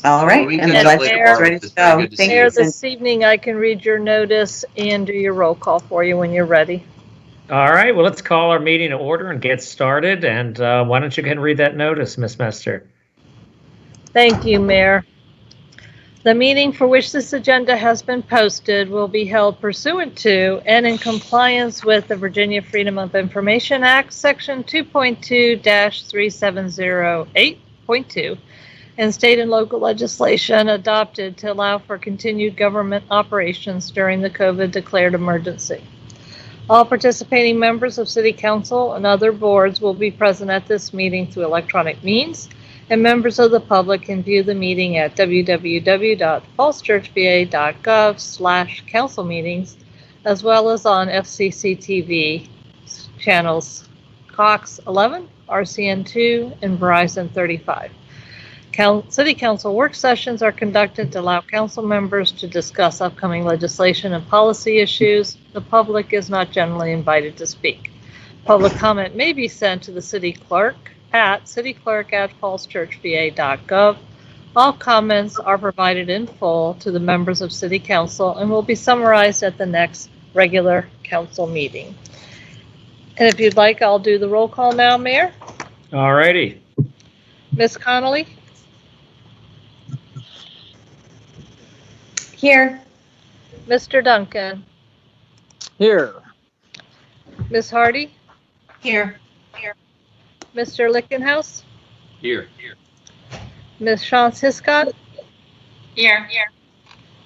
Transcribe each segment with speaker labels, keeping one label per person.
Speaker 1: All right, and the legislature is ready to go. Thank you.
Speaker 2: This evening, I can read your notice and do your roll call for you when you're ready.
Speaker 3: All right, well, let's call our meeting to order and get started. And why don't you go ahead and read that notice, Ms. Mester?
Speaker 2: Thank you, Mayor. The meeting for which this agenda has been posted will be held pursuant to and in compliance with the Virginia Freedom of Information Act, Section 2.2-3708.2, and state and local legislation adopted to allow for continued government operations during the COVID declared emergency. All participating members of City Council and other boards will be present at this meeting through electronic means, and members of the public can view the meeting at www.fallschurchva.gov/council meetings, as well as on FCC TV channels Cox 11, RCN 2, and Verizon 35. City Council work sessions are conducted to allow council members to discuss upcoming legislation and policy issues. The public is not generally invited to speak. Public comment may be sent to the city clerk at cityclerk@fallschurchva.gov. All comments are provided in full to the members of City Council and will be summarized at the next regular council meeting. And if you'd like, I'll do the roll call now, Mayor.
Speaker 3: All righty.
Speaker 2: Ms. Connolly?
Speaker 1: Here.
Speaker 2: Mr. Duncan?
Speaker 4: Here.
Speaker 2: Ms. Hardy?
Speaker 1: Here.
Speaker 2: Mr. Lickenhouse?
Speaker 5: Here.
Speaker 2: Ms. Shantz Hiscott?
Speaker 1: Here.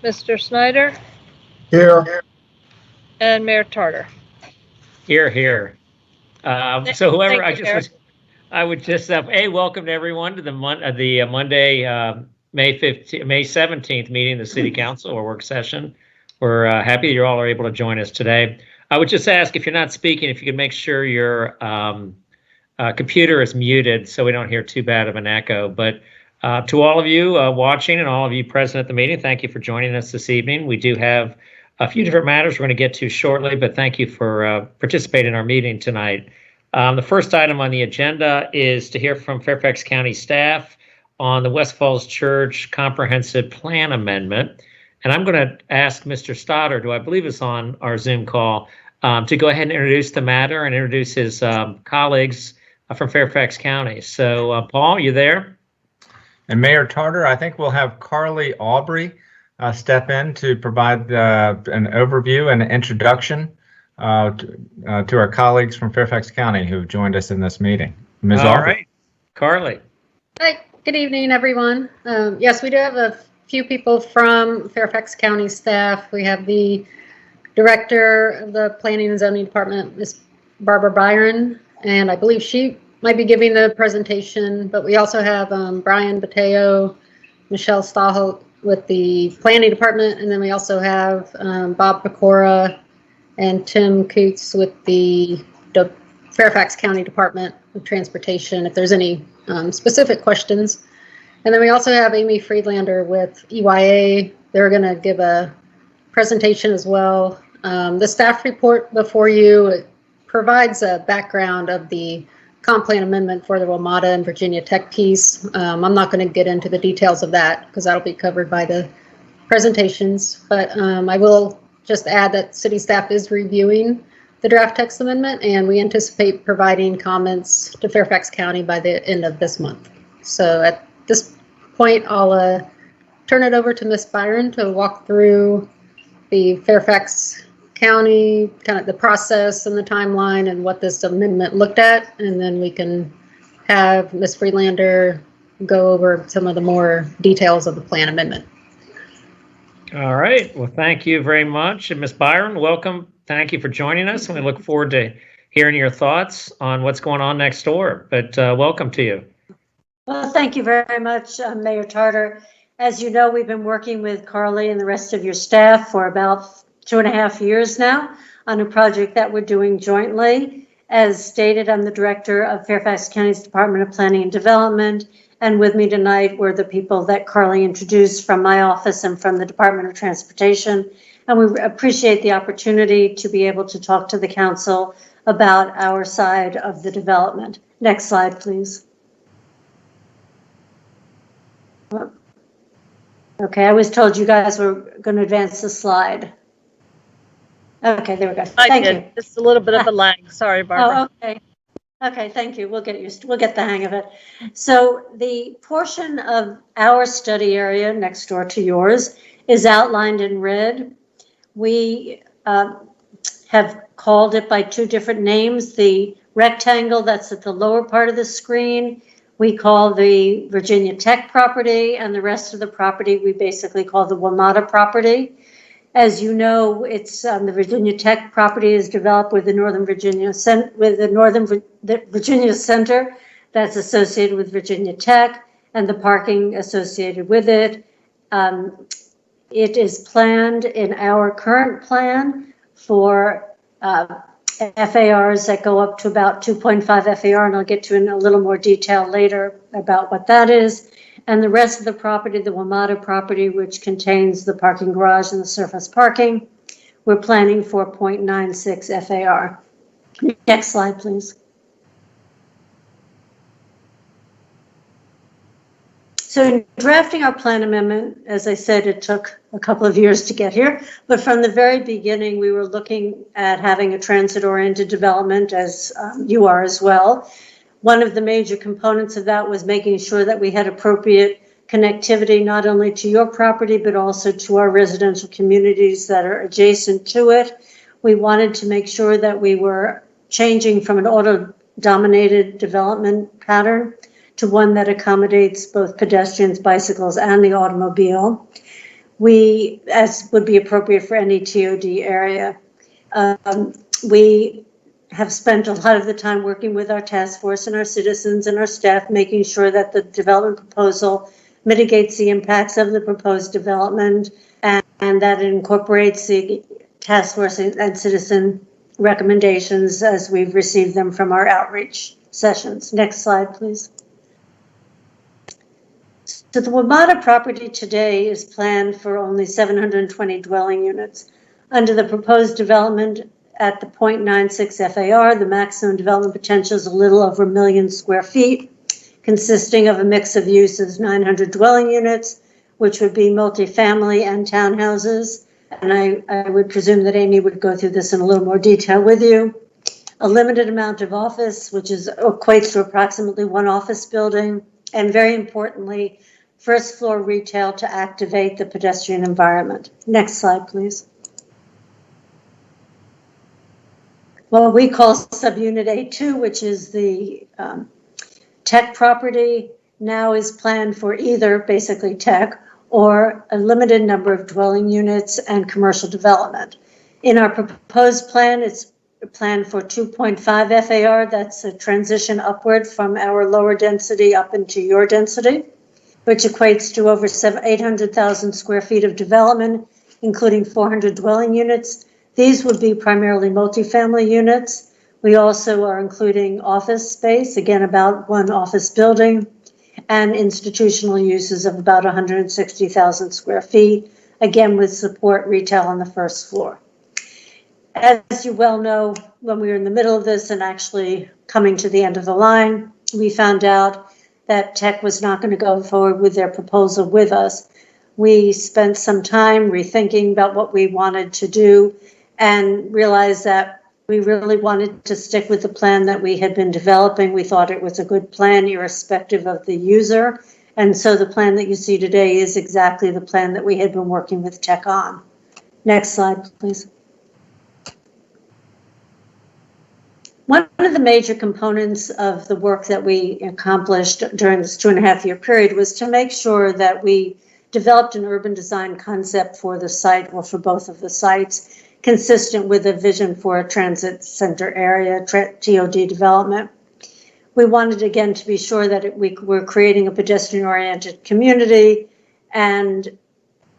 Speaker 2: Mr. Snyder?
Speaker 4: Here.
Speaker 2: And Mayor Tarter.
Speaker 3: Here. So whoever, I would just welcome to everyone to the Monday, May 17th meeting of the City Council or work session. We're happy you all are able to join us today. I would just ask, if you're not speaking, if you could make sure your computer is muted so we don't hear too bad of an echo. But to all of you watching and all of you present at the meeting, thank you for joining us this evening. We do have a few different matters we're going to get to shortly, but thank you for participating in our meeting tonight. The first item on the agenda is to hear from Fairfax County staff on the West Falls Church Comprehensive Plan Amendment. And I'm going to ask Mr. Stoddard, who I believe is on our Zoom call, to go ahead and introduce the matter and introduce his colleagues from Fairfax County. So, Paul, you there?
Speaker 6: And Mayor Tarter, I think we'll have Carly Aubrey step in to provide an overview and an introduction to our colleagues from Fairfax County who joined us in this meeting. Ms.
Speaker 3: All
Speaker 6: Aubrey.
Speaker 3: right, Carly.
Speaker 7: Hi, good evening, everyone. Yes, we do have a few people from Fairfax County staff. We have the Director of the Planning and Zoning Department, Ms. Barbara Byron, and I believe she might be giving the presentation, but we also have Brian Bateo, Michelle Stahl with the Planning Department, and then we also have Bob Pecora and Tim Coots with the Fairfax County Department of Transportation, if there's any specific questions. And then we also have Amy Friedlander with EYA. They're going to give a presentation as well. The staff report before you provides a background of the comp plan amendment for the WMATA and Virginia Tech piece. I'm not going to get into the details of that because that'll be covered by the presentations, but I will just add that city staff is reviewing the draft text amendment and we anticipate providing comments to Fairfax County by the end of this month. So at this point, I'll turn it over to Ms. Byron to walk through the Fairfax County, kind of the process and the timeline and what this amendment looked at, and then we can have Ms. Friedlander go over some of the more details of the plan amendment.
Speaker 3: All right. Well, thank you very much. And Ms. Byron, welcome. Thank you for joining us, and we look forward to hearing your thoughts on what's going on next door. But welcome to you.
Speaker 8: Well, thank you very much, Mayor Tarter. As you know, we've been working with Carly and the rest of your staff for about 2.5 years now on a project that we're doing jointly. As stated, I'm the director of Fairfax County's Department of Planning and Development, and with me tonight were the people that Carly introduced from my office and from the Department of Transportation. And we appreciate the opportunity to be able to talk to the council about our side of the development. Next slide, please. Okay, I was told you guys were going to advance the slide. Okay, there we go.
Speaker 2: I
Speaker 8: Thank
Speaker 2: did.
Speaker 8: you.
Speaker 2: Just a little bit of a lag. Sorry, Barbara.
Speaker 8: Oh, okay. Okay, thank you. We'll get the hang of it. So the portion of our study area next door to yours is outlined in red. We have called it by two different names. The rectangle that's at the lower part of the screen, we call the Virginia Tech property, and the rest of the property we basically call the WMATA property. As you know, it's the Virginia Tech property is developed with the Northern Virginia Center that's associated with Virginia Tech and the parking associated with it. It is planned in our current plan for FARs that go up to about 2.5 FAR, and I'll get to in a little more detail later about what that is. And the rest of the property, the WMATA property, which contains the parking garage and the surface parking, we're planning for 0.96 FAR. Next slide, please. So in drafting our plan amendment, as I said, it took a couple of years to get here, but from the very beginning, we were looking at having a transit-oriented development, as you are as well. One of the major components of that was making sure that we had appropriate connectivity, not only to your property, but also to our residential communities that are adjacent to it. We wanted to make sure that we were changing from an auto-dominated development pattern to one that accommodates both pedestrians, bicycles, and the automobile. We, as would be appropriate for any TOD area, we have spent a lot of the time working with our task force and our citizens and our staff, making sure that the development proposal mitigates the impacts of the proposed development and that it incorporates the task force and citizen recommendations as we've received them from our outreach sessions. Next slide, please. So the WMATA property today is planned for only 720 dwelling units. Under the proposed development at the 0.96 FAR, the maximum development potential is a little over 1 million square feet, consisting of a mix of uses, 900 dwelling units, which would be multifamily and townhouses. And I would presume that Amy would go through this in a little more detail with you. A limited amount of office, which equates to approximately 1 office building, and very importantly, first floor retail to activate the pedestrian environment. Next slide, please. What we call Subunit A2, which is the tech property, now is planned for either basically tech or a limited number of dwelling units and commercial development. In our proposed plan, it's planned for 2.5 FAR. That's a transition upward from our lower density up into your density, which equates to over 800,000 square feet of development, including 400 dwelling units. These would be primarily multifamily units. We also are including office space, again, about 1 office building, and institutional uses of about 160,000 square feet, again, with support retail on the first floor. As you well know, when we were in the middle of this and actually coming to the end of the line, we found out that tech was not going to go forward with their proposal with us. We spent some time rethinking about what we wanted to do and realized that we really wanted to stick with the plan that we had been developing. We thought it was a good plan, irrespective of the user. And so the plan that you see today is exactly the plan that we had been working with tech on. Next slide, please. One of the major components of the work that we accomplished during this 2.5-year period was to make sure that we developed an urban design concept for the site, or for both of the sites, consistent with a vision for a transit center area, TOD development. We wanted, again, to be sure that we were creating a pedestrian-oriented community, and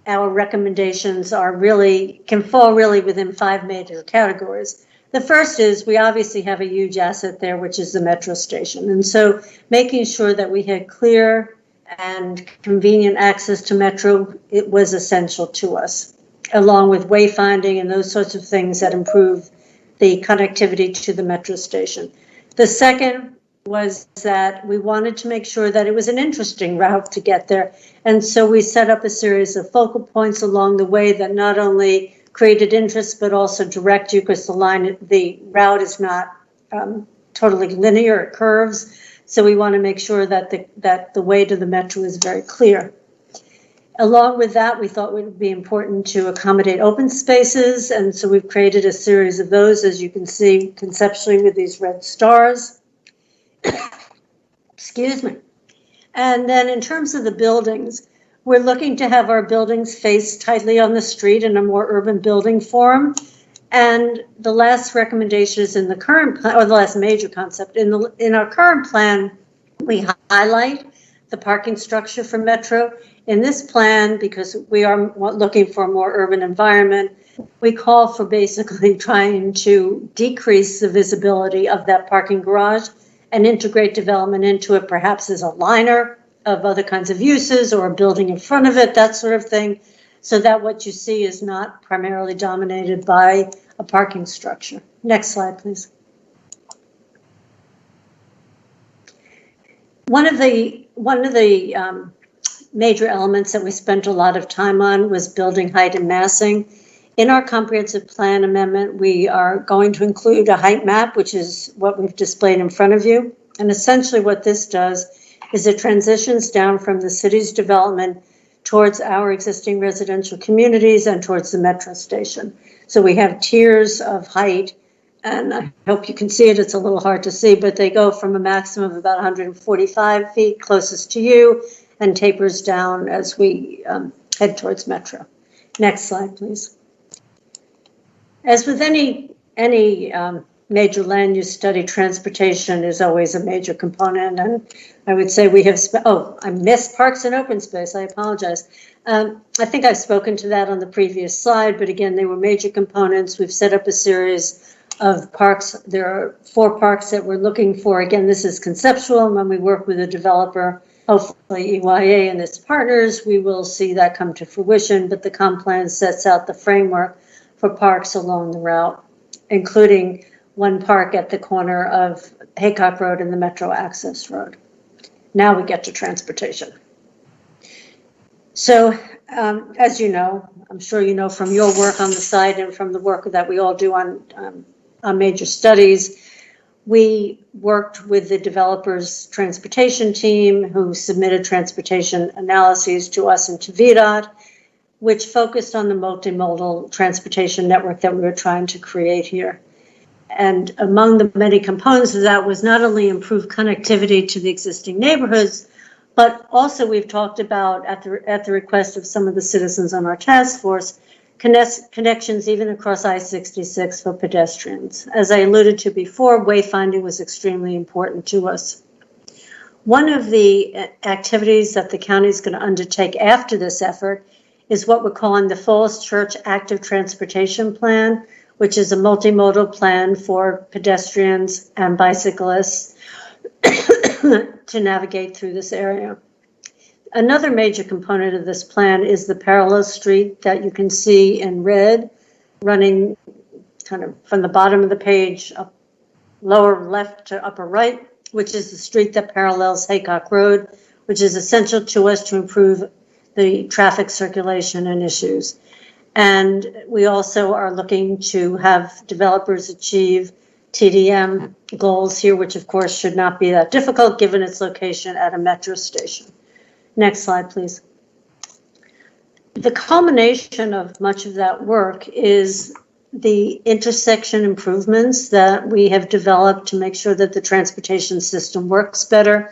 Speaker 8: our recommendations can fall really within 5 major categories. The first is we obviously have a huge asset there, which is the metro station. And so making sure that we had clear and convenient access to metro, it was essential to us, along with wayfinding and those sorts of things that improve the connectivity to the metro station. The second was that we wanted to make sure that it was an interesting route to get there. And so we set up a series of focal points along the way that not only created interest, but also direct you, because the route is not totally linear, it curves. So we want to make sure that the way to the metro is very clear. Along with that, we thought it would be important to accommodate open spaces. And so we've created a series of those, as you can see conceptually with these red stars. Excuse me. And then in terms of the buildings, we're looking to have our buildings face tightly on the street in a more urban building form. And the last recommendation is in the current plan, or the last major concept. In our current plan, we highlight the parking structure for Metro. In this plan, because we are looking for a more urban environment, we call for basically trying to decrease the visibility of that parking garage and integrate development into it, perhaps as a liner of other kinds of uses or a building in front of it, that sort of thing, so that what you see is not primarily dominated by a parking structure. Next slide, please. One of the major elements that we spent a lot of time on was building height and massing. In our comprehensive plan amendment, we are going to include a height map, which is what we've displayed in front of you. And essentially what this does is it transitions down from the city's development towards our existing residential communities and towards the metro station. So we have tiers of height, and I hope you can see it. It's a little hard to see, but they go from a maximum of about 145 feet closest to you and tapers down as we head towards metro. Next slide, please. As with any major land use study, transportation is always a major component. And I would say we have, I missed parks and open space, I apologize. I think I've spoken to that on the previous slide, but again, they were major components. We've set up a series of parks. There are 4 parks that we're looking for. Again, this is conceptual, and when we work with a developer, hopefully EYA and its partners, we will see that come to fruition, but the comp plan sets out the framework for parks along the route, including one park at the corner of Haycock Road and the Metro Access Road. Now we get to transportation. So, as you know, I'm sure you know from your work on the site and from the work that we all do on major studies, we worked with the developer's transportation team who submitted transportation analyses to us and to VDOT, which focused on the multimodal transportation network that we were trying to create here. And among the many components of that was not only improved connectivity to the existing neighborhoods, but also we've talked about at the request of some of the citizens on our task force, connections even across I-66 for pedestrians. As I alluded to before, wayfinding was extremely important to us. One of the activities that the county is going to undertake after this effort is what we're calling the Falls Church Active Transportation Plan, which is a multimodal plan for pedestrians and bicyclists to navigate through this area. Another major component of this plan is the parallel street that you can see in red, running kind of from the bottom of the page up lower left to upper right, which is the street that parallels Haycock Road, which is essential to us to improve the traffic circulation and issues. And we also are looking to have developers achieve TDM goals here, which of course should not be that difficult given its location at a metro station. Next slide, please. The culmination of much of that work is the intersection improvements that we have developed to make sure that the transportation system works better.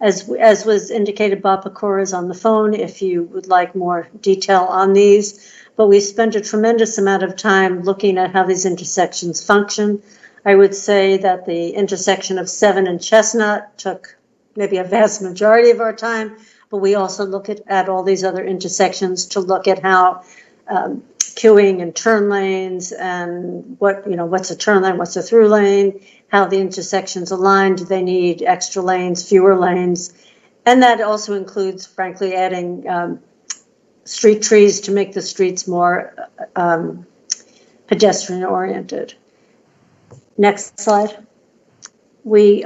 Speaker 8: As was indicated, Bob Pecora is on the phone if you would like more detail on these. But we spent a tremendous amount of time looking at how these intersections function. I would say that the intersection of 7 and Chestnut took maybe a vast majority of our time, but we also look at all these other intersections to look at how queuing and turn lanes and what's a turn lane, what's a through lane, how the intersections align, do they need extra lanes, fewer lanes, and that also includes, frankly, adding street trees to make the streets more pedestrian oriented. Next slide. We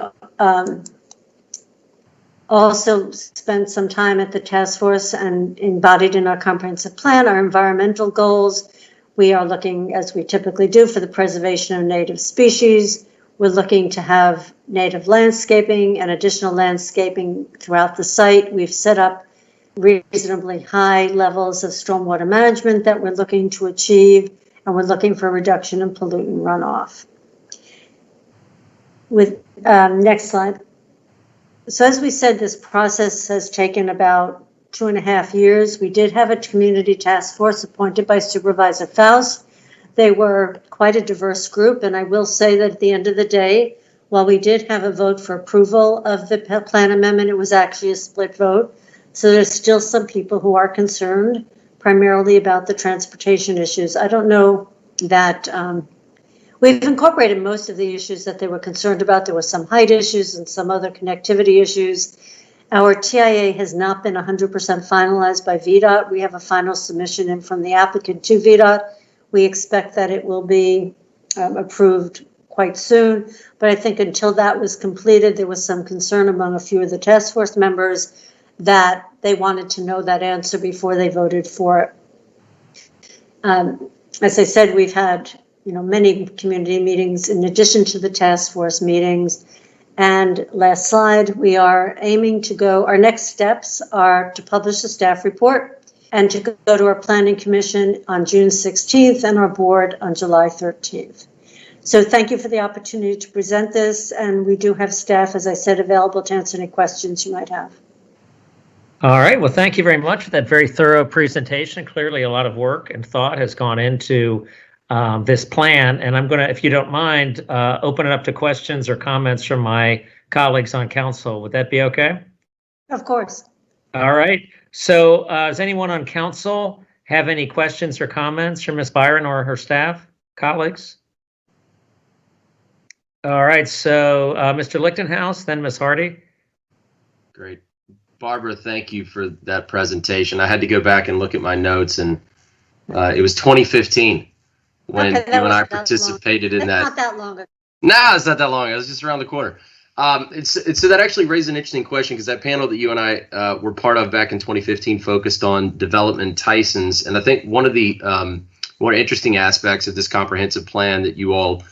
Speaker 8: also spent some time at the task force and embodied in our comprehensive plan our environmental goals. We are looking, as we typically do, for the preservation of native species. We're looking to have native landscaping and additional landscaping throughout the site. We've set up reasonably high levels of stormwater management that we're looking to achieve, and we're looking for a reduction in pollutant runoff. With next slide. So as we said, this process has taken about 2.5 years. We did have a community task force appointed by Supervisor Faust. They were quite a diverse group, and I will say that at the end of the day, while we did have a vote for approval of the plan amendment, it was actually a split vote. So there's still some people who are concerned primarily about the transportation issues. I don't know that we've incorporated most of the issues that they were concerned about. There were some height issues and some other connectivity issues. Our TIA has not been 100% finalized by VDOT. We have a final submission in from the applicant to VDOT. We expect that it will be approved quite soon. But I think until that was completed, there was some concern among a few of the task force members that they wanted to know that answer before they voted for it. As I said, we've had many community meetings in addition to the task force meetings. And last slide, we are aiming to go, our next steps are to publish a staff report and to go to our planning commission on June 16th and our board on July 13th. So thank you for the opportunity to present this. And we do have staff, as I said, available to answer any questions you might have.
Speaker 3: All right. Well, thank you very much for that very thorough presentation. Clearly, a lot of work and thought has gone into this plan. And I'm going to, if you don't mind, open it up to questions or comments from my colleagues on council. Would that be okay?
Speaker 8: Of course.
Speaker 3: All right. So does anyone on council have any questions or comments from Ms. Byron or her staff, colleagues? All right. So Mr. Lichtenhouse, then Ms. Hardy.
Speaker 5: Great. Barbara, thank you for that presentation. I had to go back and look at my notes, and it was 2015 when you and I participated in that.
Speaker 8: Not that long ago.
Speaker 5: No, it's not that long. It was just around the corner. So that actually raised an interesting question, because that panel that you and I were part of back in 2015 focused on development Tysons. And I think one of the more interesting aspects of this comprehensive plan that you all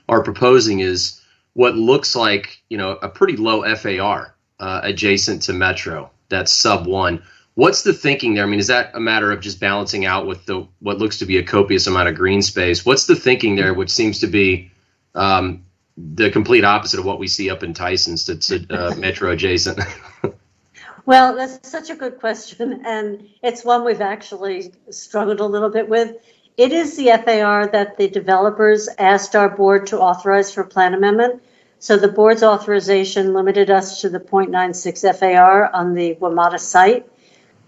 Speaker 5: are proposing is what looks like, a pretty low FAR adjacent to Metro. That's sub 1. What's the thinking there? I mean, is that a matter of just balancing out with what looks to be a copious amount of green space? What's the thinking there, which seems to be the complete opposite of what we see up in Tysons, that's Metro adjacent?
Speaker 8: Well, that's such a good question, and it's one we've actually struggled a little bit with. It is the FAR that the developers asked our board to authorize for plan amendment. So the board's authorization limited us to the 0.96 FAR on the WMATA site.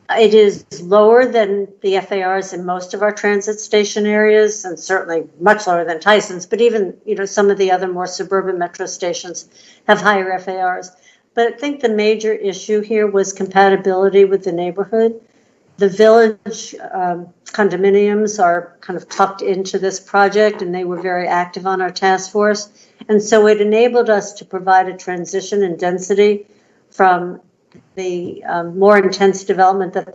Speaker 8: It is lower than the FARs in most of our transit station areas, and certainly much lower than Tysons, but even, some of the other more suburban metro stations have higher FARs. But I think the major issue here was compatibility with the neighborhood. The village condominiums are kind of tucked into this project, and they were very active on our task force. And so it enabled us to provide a transition in density from the more intense development that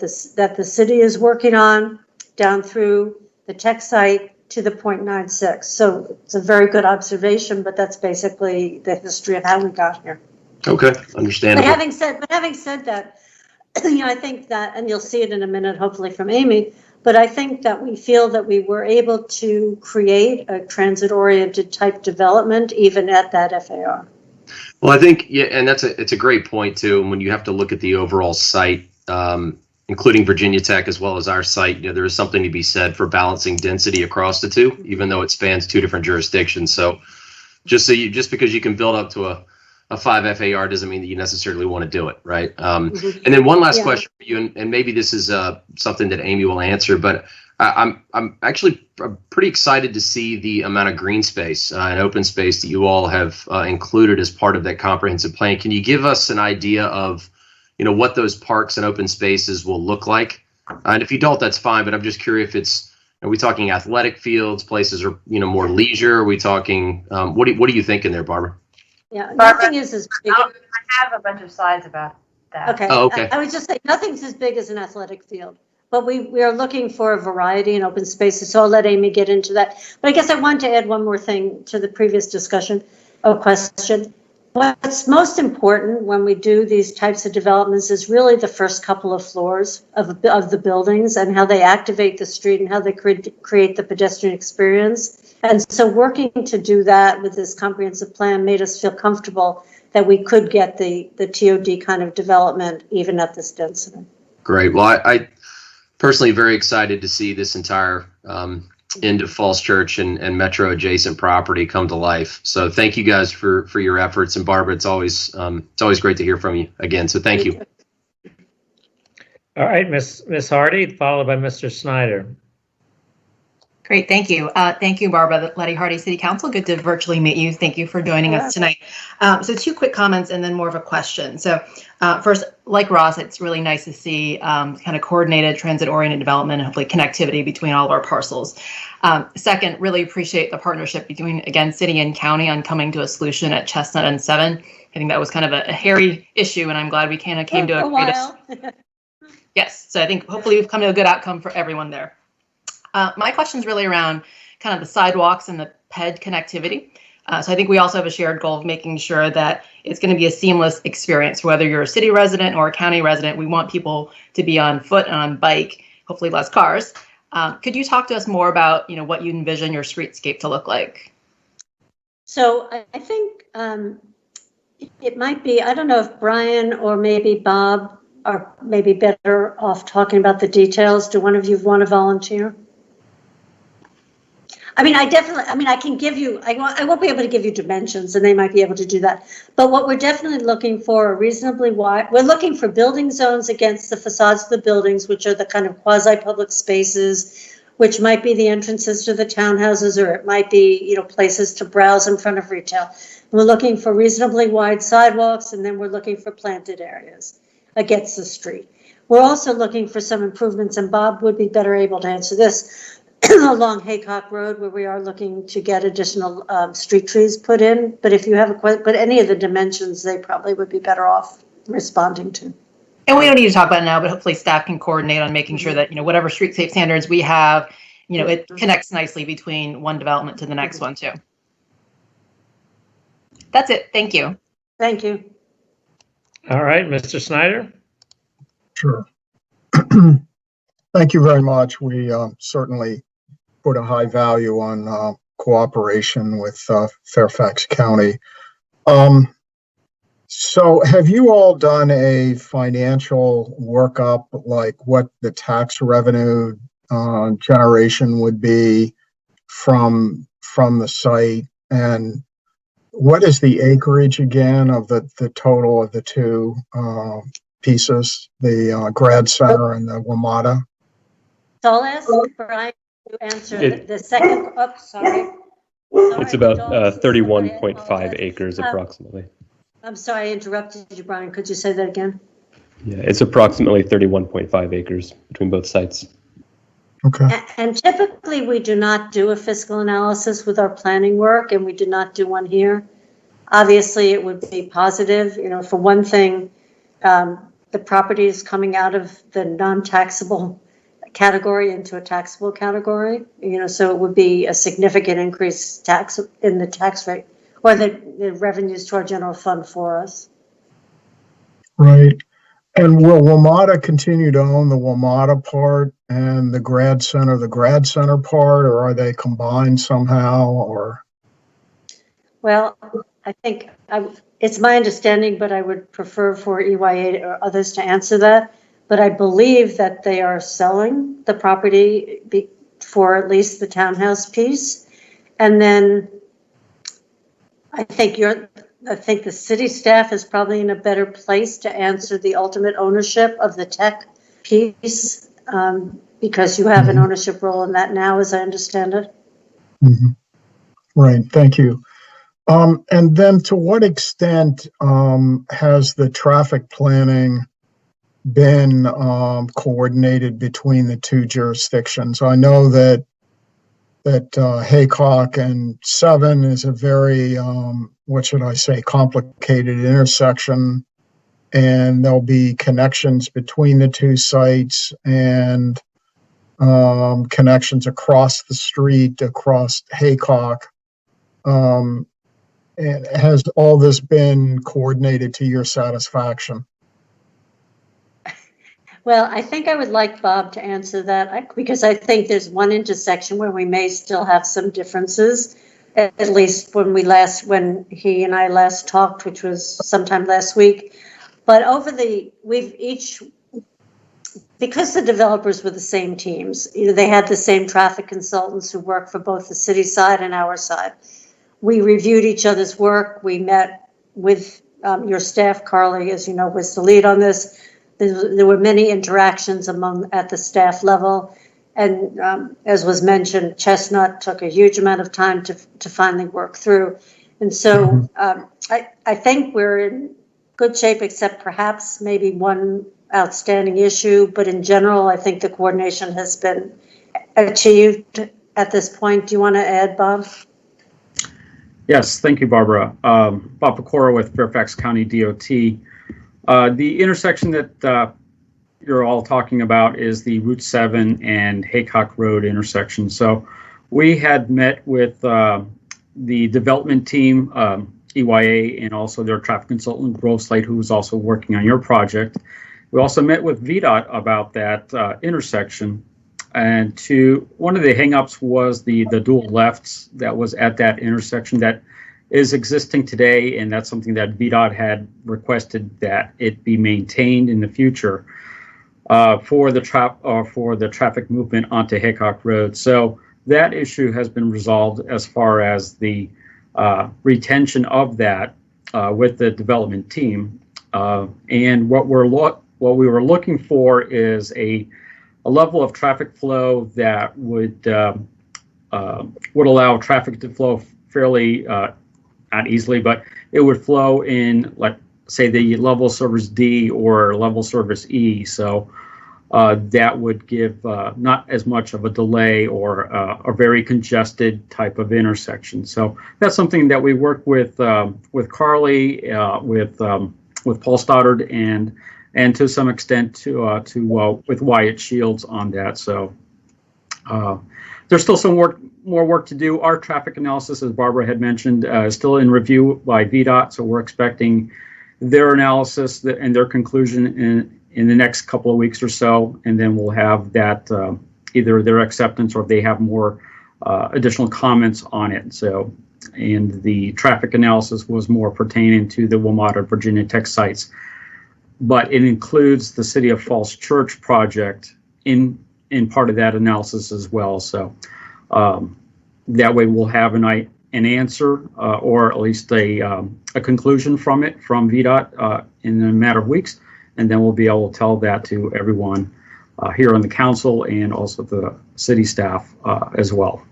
Speaker 8: the city is working on down through the tech site to the 0.96. So it's a very good observation, but that's basically the history of how we got here.
Speaker 5: Okay, understandable.
Speaker 8: But having said that, I think that, and you'll see it in a minute, hopefully from Amy, but I think that we feel that we were able to create a transit-oriented type development even at that FAR.
Speaker 5: Well, I think, yeah, and it's a great point too. And when you have to look at the overall site, including Virginia Tech as well as our site, there is something to be said for balancing density across the two, even though it spans 2 different jurisdictions. So just because you can build up to a 5 FAR doesn't mean that you necessarily want to do it, right? And then one last question for you, and maybe this is something that Amy will answer, but I'm actually pretty excited to see the amount of green space and open space that you all have included as part of that comprehensive plan. Can you give us an idea of, what those parks and open spaces will look like? And if you don't, that's fine. But I'm just curious are we talking athletic fields, places, or more leisure? Are we talking? What are you thinking there, Barbara?
Speaker 8: Yeah,
Speaker 1: Barbara,
Speaker 8: nothing is as big.
Speaker 1: I have a bunch of slides about that.
Speaker 8: Okay.
Speaker 5: Oh, okay.
Speaker 8: I would just say nothing's as big as an athletic field, but we are looking for a variety in open spaces. So I'll let Amy get into that. But I guess I wanted to add one more thing to the previous discussion or question. What's most important when we do these types of developments is really the first couple of floors of the buildings and how they activate the street and how they create the pedestrian experience. And so working to do that with this comprehensive plan made us feel comfortable that we could get the TOD kind of development even at this density.
Speaker 5: Great. Well, I personally very excited to see this entire end of Falls Church and metro adjacent property come to life. So thank you guys for your efforts. And Barbara, it's always great to hear from you again. So thank you.
Speaker 3: All right, Miss Hardy, followed by Mr. Snyder.
Speaker 1: Great, thank you. Thank you, Barbara, Letty Hardy, City Council. Good to virtually meet you. Thank you for joining us tonight. So 2 quick comments and then more of a question. So first, like Ross, it's really nice to see kind of coordinated transit-oriented development and hopefully connectivity between all of our parcels. Second, really appreciate the partnership between, again, city and county on coming to a solution at Chestnut and 7. I think that was kind of a hairy issue, and I'm glad we kind of came to a
Speaker 8: while.
Speaker 1: Yes, so I think hopefully we've come to a good outcome for everyone there. My question is really around kind of the sidewalks and the PED connectivity. So I think we also have a shared goal of making sure that it's going to be a seamless experience, whether you're a city resident or a county resident. We want people to be on foot and on bike, hopefully less cars. Could you talk to us more about, what you envision your streetscape to look like?
Speaker 8: So I think it might be, I don't know if Brian or maybe Bob are maybe better off talking about the details. Do one of you want to volunteer? I can give you, I won't be able to give you dimensions and they might be able to do that. But what we're definitely looking for are reasonably wide, we're looking for building zones against the facades of the buildings, which are the kind of quasi-public spaces, which might be the entrances to the townhouses, or it might be, places to browse in front of retail. We're looking for reasonably wide sidewalks, and then we're looking for planted areas against the street. We're also looking for some improvements, and Bob would be better able to answer this, along Haycock Road, where we are looking to get additional street trees put in. But if you have but any of the dimensions, they probably would be better off responding to.
Speaker 1: And we don't need to talk about it now, but hopefully staff can coordinate on making sure that, whatever street safe standards we have, it connects nicely between one development to the next one too. That's it. Thank you.
Speaker 8: Thank you.
Speaker 3: All right, Mr. Snyder.
Speaker 4: Sure. Thank you very much. We certainly put a high value on cooperation with Fairfax County. So have you all done a financial workup, like what the tax revenue generation would be from the site? And what is the acreage again of the total of the 2 pieces, the Grad Center and the WMATA?
Speaker 8: So I'll ask Brian to answer the second. Oh, sorry.
Speaker 9: It's about 31.5 acres approximately.
Speaker 8: I'm sorry I interrupted you, Brian. Could you say that again?
Speaker 9: Yeah, it's approximately 31.5 acres between both sites.
Speaker 4: Okay.
Speaker 8: And typically we do not do a fiscal analysis with our planning work, and we did not do one here. Obviously, it would be positive. For one thing, the property is coming out of the non-taxable category into a taxable category, so it would be a significant increase in the tax rate or the revenues to our general fund for us.
Speaker 4: Right. And will WMATA continue to own the WMATA part and the Grad Center part, or are they combined somehow? Or
Speaker 8: well, I think it's my understanding, but I would prefer for EYA or others to answer that. But I believe that they are selling the property for at least the townhouse piece. And then I think the city staff is probably in a better place to answer the ultimate ownership of the tech piece, because you have an ownership role in that now, as I understand it.
Speaker 4: Mm-hmm. Right, thank you. And then to what extent has the traffic planning been coordinated between the 2 jurisdictions? I know that Haycock and 7 is a very, what should I say, complicated intersection. And there'll be connections between the two sites and connections across the street, across Haycock. And has all this been coordinated to your satisfaction?
Speaker 8: Well, I think I would like Bob to answer that because I think there's one intersection where we may still have some differences, at least when he and I last talked, which was sometime last week. But because the developers were the same teams, they had the same traffic consultants who work for both the city side and our side. We reviewed each other's work. We met with your staff. Carly, as you know, was the lead on this. There were many interactions at the staff level. And as was mentioned, Chestnut took a huge amount of time to finally work through. And so I think we're in good shape, except perhaps maybe one outstanding issue. But in general, I think the coordination has been achieved at this point. Do you want to add, Bob?
Speaker 10: Yes, thank you, Barbara. Bob Pecora with Fairfax County DOT. The intersection that you're all talking about is the Route 7 and Haycock Road intersection. So we had met with the development team, EYA, and also their traffic consultant, Grove Slate, who was also working on your project. We also met with VDOT about that intersection. And one of the hangups was the dual lefts that was at that intersection that is existing today, and that's something that VDOT had requested that it be maintained in the future for the traffic movement onto Haycock Road. So that issue has been resolved as far as the retention of that with the development team. And what we were looking for is a level of traffic flow that would allow traffic to flow fairly, not easily, but it would flow in, like, say, the level service D or level service E. So that would give not as much of a delay or a very congested type of intersection. So that's something that we work with Carly, with Paul Stoddard, and to some extent with Wyatt Shields on that. So there's still some more work to do. Our traffic analysis, as Barbara had mentioned, is still in review by VDOT. So we're expecting their analysis and their conclusion in the next couple of weeks or so, and then we'll have that either their acceptance or if they have more additional comments on it. So, and the traffic analysis was more pertaining to the WMATA Virginia Tech sites, but it includes the City of Falls Church project in part of that analysis as well. So that way we'll have an answer or at least a conclusion from VDOT in a matter of weeks, and then we'll be able to tell that to everyone here on the council and also the city staff as well.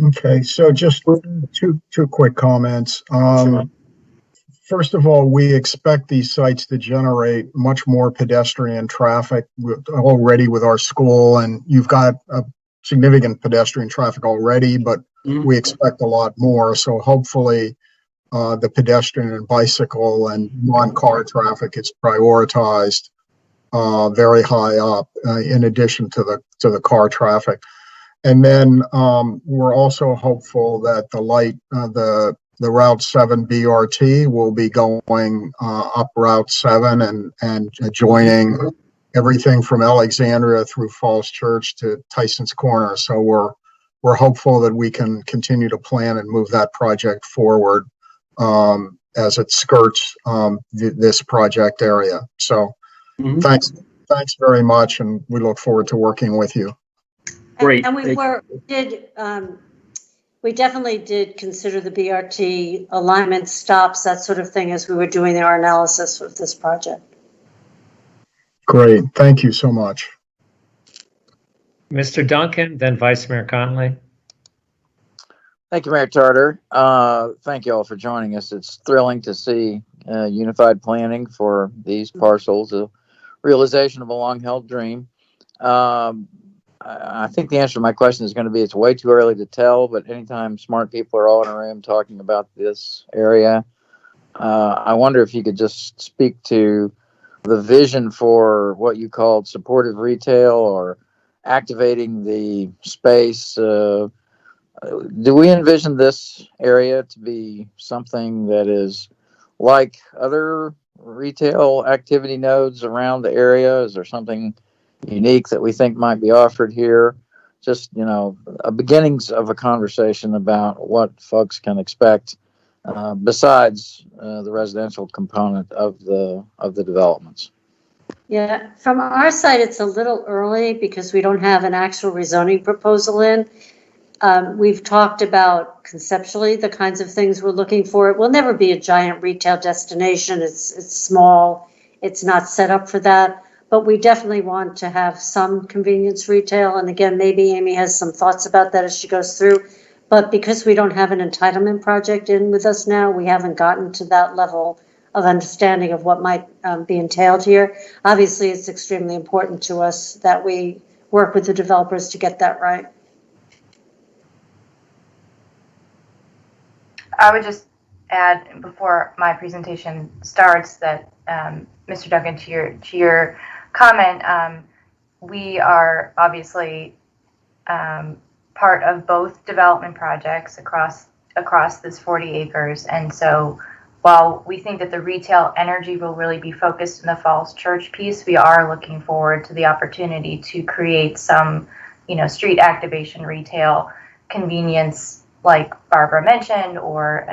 Speaker 4: Okay, so just two quick comments.
Speaker 10: Sure.
Speaker 4: First of all, we expect these sites to generate much more pedestrian traffic already with our school, and you've got a significant pedestrian traffic already, but we expect a lot more. So hopefully the pedestrian and bicycle and non-car traffic is prioritized very high up in addition to the car traffic. And then we're also hopeful that the Route 7 BRT will be going up Route 7 and joining everything from Alexandria through Falls Church to Tyson's Corner. So we're hopeful that we can continue to plan and move that project forward as it skirts this project area. So thanks very much, and we look forward to working with you.
Speaker 10: Great.
Speaker 8: And we definitely did consider the BRT alignment stops, that sort of thing, as we were doing our analysis of this project.
Speaker 4: Great. Thank you so much.
Speaker 3: Mr. Duncan, then Vice Mayor Conley.
Speaker 11: Thank you, Mayor Tarter. Thank you all for joining us. It's thrilling to see unified planning for these parcels, a realization of a long-held dream. I think the answer to my question is going to be it's way too early to tell, but anytime smart people are all in a room talking about this area, I wonder if you could just speak to the vision for what you called supportive retail or activating the space. Do we envision this area to be something that is like other retail activity nodes around the area? Is there something unique that we think might be offered here? Just, a beginnings of a conversation about what folks can expect besides the residential component of the developments.
Speaker 8: Yeah, from our side, it's a little early because we don't have an actual rezoning proposal in. We've talked about conceptually the kinds of things we're looking for. It will never be a giant retail destination. It's small. It's not set up for that. But we definitely want to have some convenience retail. And again, maybe Amy has some thoughts about that as she goes through. But because we don't have an entitlement project in with us now, we haven't gotten to that level of understanding of what might be entailed here. Obviously, it's extremely important to us that we work with the developers to get that right.
Speaker 12: I would just add before my presentation starts that Mr. Duncan, to your comment, we are obviously part of both development projects across this 40 acres, and so while we think that the retail energy will really be focused in the Falls Church piece, we are looking forward to the opportunity to create some, street activation retail, convenience, like Barbara mentioned, or,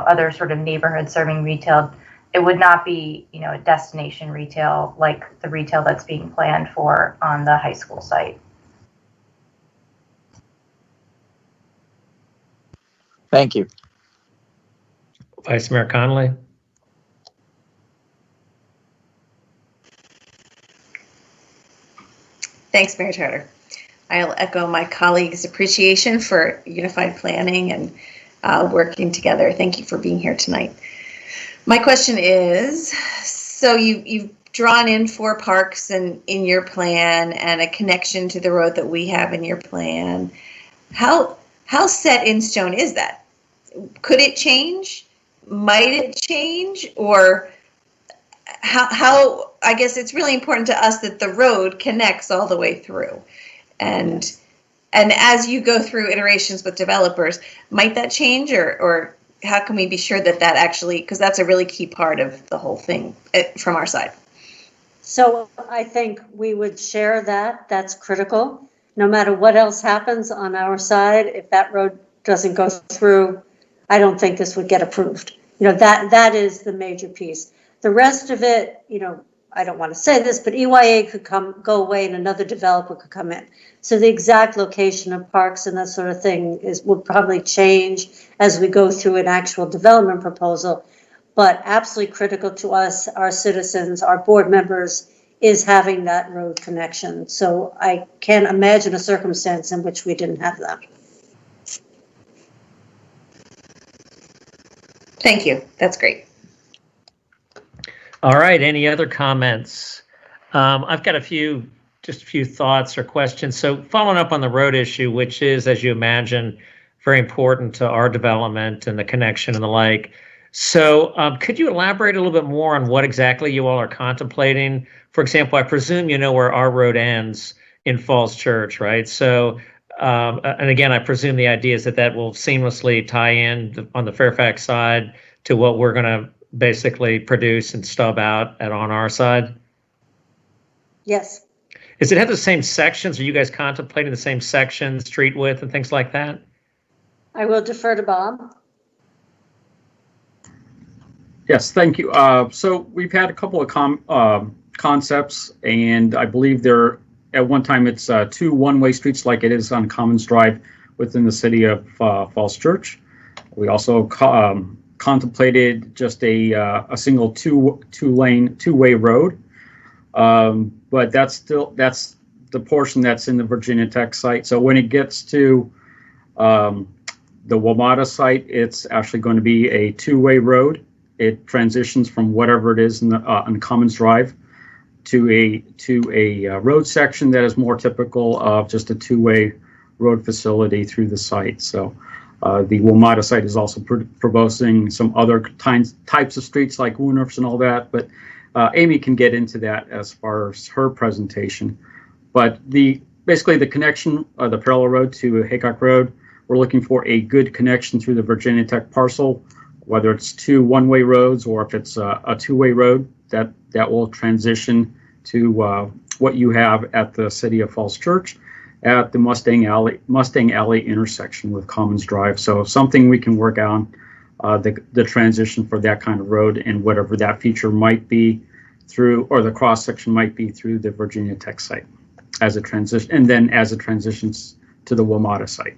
Speaker 12: other sort of neighborhood serving retail. It would not be, a destination retail like the retail that's being planned for on the high school site.
Speaker 11: Thank you.
Speaker 3: Vice Mayor Connolly.
Speaker 13: Thanks, Mayor Charter. I'll echo my colleagues' appreciation for unified planning and working together. Thank you for being here tonight. My question is, so you've drawn in 4 parks in your plan and a connection to the road that we have in your plan. How set in stone is that? Could it change? Might it change? Or how, I guess it's really important to us that the road connects all the way through. And as you go through iterations with developers, might that change, or how can we be sure that actually, because that's a really key part of the whole thing from our side.
Speaker 8: So I think we would share that. That's critical. No matter what else happens on our side, if that road doesn't go through, I don't think this would get approved. That is the major piece. The rest of it, I don't want to say this, but EYA could go away and another developer could come in. So the exact location of parks and that sort of thing would probably change as we go through an actual development proposal. But absolutely critical to us, our citizens, our board members, is having that road connection. So I can't imagine a circumstance in which we didn't have that.
Speaker 13: Thank you. That's great.
Speaker 3: All right. Any other comments? I've got a few thoughts or questions. So following up on the road issue, which is, as you imagine, very important to our development and the connection and the like. So could you elaborate a little bit more on what exactly you all are contemplating? For example, I presume you know where our road ends in Falls Church, right? So, and again, I presume the idea is that will seamlessly tie in on the Fairfax side to what we're going to basically produce and stub out on our side?
Speaker 8: Yes.
Speaker 3: Does it have the same sections? Are you guys contemplating the same sections, street width and things like that?
Speaker 8: I will defer to Bob.
Speaker 10: Yes, thank you. So we've had a couple of concepts, and I believe at one time it's 2 one-way streets like it is on Commons Drive within the city of Falls Church. We also contemplated just a single two-way road, but that's the portion that's in the Virginia Tech site. So when it gets to the WMATA site, it's actually going to be a 2-way road. It transitions from whatever it is on Commons Drive to a road section that is more typical of just a two-way road facility through the site. So the WMATA site is also proposing some other types of streets like Wooners and all that, but Amy can get into that as far as her presentation. But basically the connection, the parallel road to Haycock Road, we're looking for a good connection through the Virginia Tech parcel, whether it's two one-way roads or if it's a two-way road, that will transition to what you have at the City of Falls Church at the Mustang Alley intersection with Commons Drive. So something we can work on the transition for that kind of road and whatever that feature might be through, or the cross section might be through the Virginia Tech site as a transition, and then as it transitions to the WMATA site.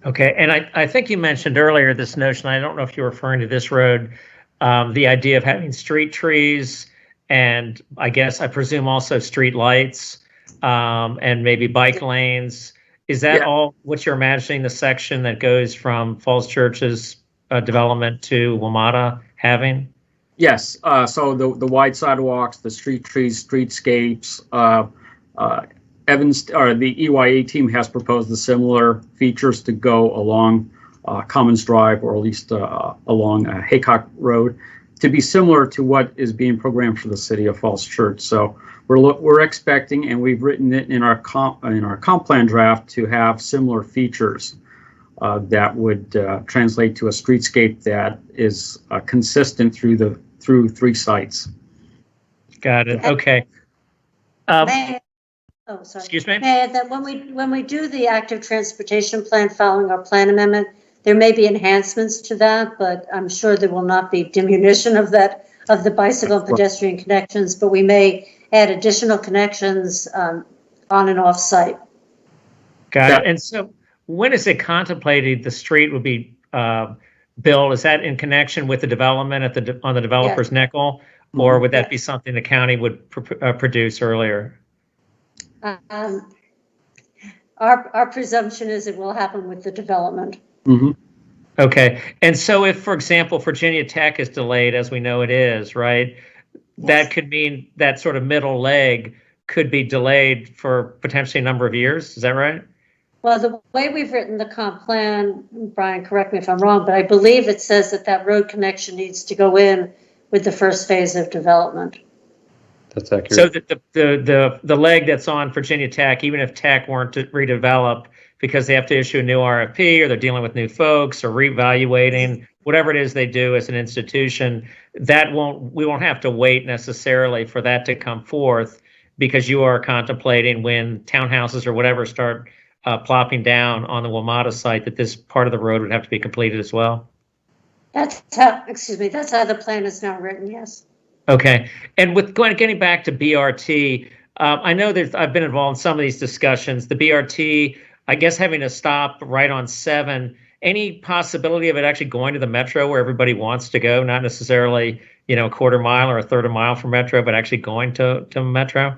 Speaker 3: Okay, and I think you mentioned earlier this notion, I don't know if you're referring to this road, the idea of having street trees and I presume also street lights and maybe bike lanes. Is that all what you're imagining the section that goes from Falls Church's development to WMATA having?
Speaker 10: Yes, so the wide sidewalks, the street trees, streetscapes, Evans, or the EYA team has proposed the similar features to go along Commons Drive, or at least along Haycock Road, to be similar to what is being programmed for the City of Falls Church. So we're expecting, and we've written it in our comp plan draft, to have similar features that would translate to a streetscape that is consistent through three sites.
Speaker 3: Got it. Okay.
Speaker 8: Oh, sorry.
Speaker 3: Excuse me?
Speaker 8: May I add that when we do the active transportation plan following our plan amendment, there may be enhancements to that, but I'm sure there will not be diminution of the bicycle and pedestrian connections, but we may add additional connections on and off site.
Speaker 3: Got it. And so when is it contemplated the street would be built? Is that in connection with the development on the developer's nickel, or would that be something the county would produce earlier?
Speaker 8: Our presumption is it will happen with the development.
Speaker 10: Mm-hmm.
Speaker 3: Okay. And so if, for example, Virginia Tech is delayed, as we know it is, right, that could mean that sort of middle leg could be delayed for potentially a number of years. Is that right?
Speaker 8: Well, the way we've written the comp plan, Brian, correct me if I'm wrong, but I believe it says that road connection needs to go in with the first phase of development.
Speaker 9: That's accurate.
Speaker 3: So that the leg that's on Virginia Tech, even if Tech weren't to redevelop because they have to issue a new RFP, or they're dealing with new folks, or reevaluating, whatever it is they do as an institution, we won't have to wait necessarily for that to come forth, because you are contemplating when townhouses or whatever start plopping down on the WMATA site, that this part of the road would have to be completed as well.
Speaker 8: That's how the plan is now written, yes.
Speaker 3: Okay, and getting back to BRT, I know that I've been involved in some of these discussions. The BRT, I guess, having to stop right on 7. Any possibility of it actually going to the metro where everybody wants to go, not necessarily a quarter mile or a third of a mile from metro, but actually going to metro?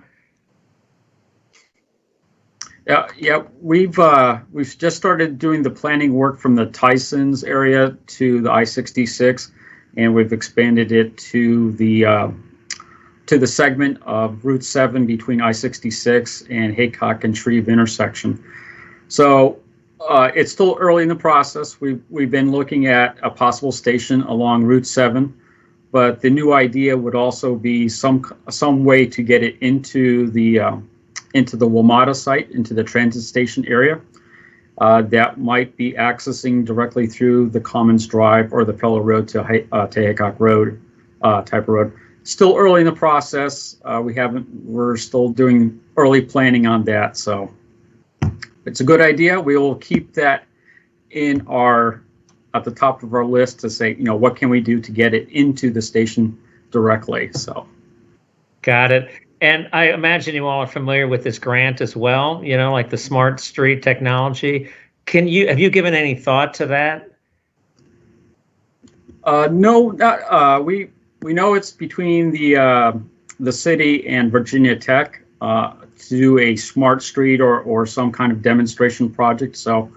Speaker 10: Yeah, we've just started doing the planning work from the Tysons area to the I-66. And we've expanded it to the segment of Route 7 between I-66 and Haycock and Shreve intersection. So it's still early in the process. We've been looking at a possible station along Route 7, but the new idea would also be some way to get it into the WMATA site, into the transit station area. That might be accessing directly through the Commons Drive or the Fellow Road to Haycock Road type of road. Still early in the process. We're still doing early planning on that. So it's a good idea. We will keep that at the top of our list to say, what can we do to get it into the station directly? So.
Speaker 3: Got it. And I imagine you all are familiar with this grant as well, like the Smart Street Technology. Have you given any thought to that?
Speaker 10: No, not, we know it's between the city and Virginia Tech to do a smart street or some kind of demonstration project. So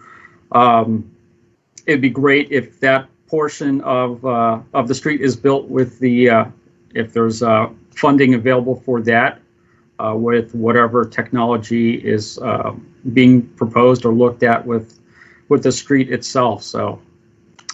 Speaker 10: it'd be great if that portion of the street is built with if there's funding available for that. with whatever technology is being proposed or looked at with the street itself. So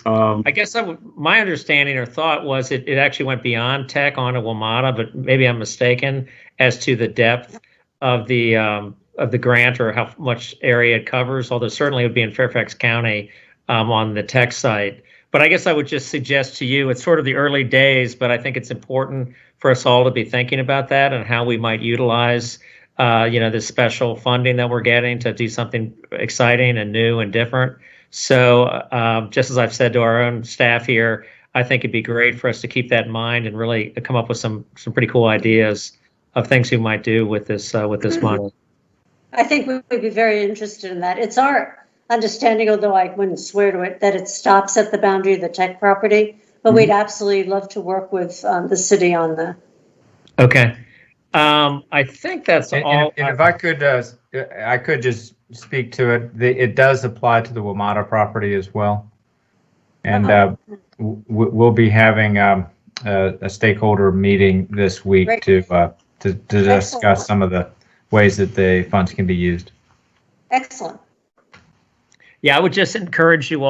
Speaker 3: I guess my understanding or thought was it actually went beyond tech onto WMATA, but maybe I'm mistaken as to the depth of the grant or how much area it covers, although certainly it would be in Fairfax County on the tech site. But I guess I would just suggest to you, it's sort of the early days, but I think it's important for us all to be thinking about that and how we might utilize this special funding that we're getting to do something exciting and new and different. So just as I've said to our own staff here, I think it'd be great for us to keep that in mind and really come up with some pretty cool ideas of things we might do with this money.
Speaker 8: I think we would be very interested in that. It's our understanding, although I wouldn't swear to it, that it stops at the boundary of the tech property, but we'd absolutely love to work with the city on that.
Speaker 3: Okay. I think that's all.
Speaker 6: And if I could just speak to it. It does apply to the WMATA property as well. And we'll be having a stakeholder meeting this week to discuss some of the ways that the funds can be used.
Speaker 8: Excellent.
Speaker 3: Yeah, I would just invite you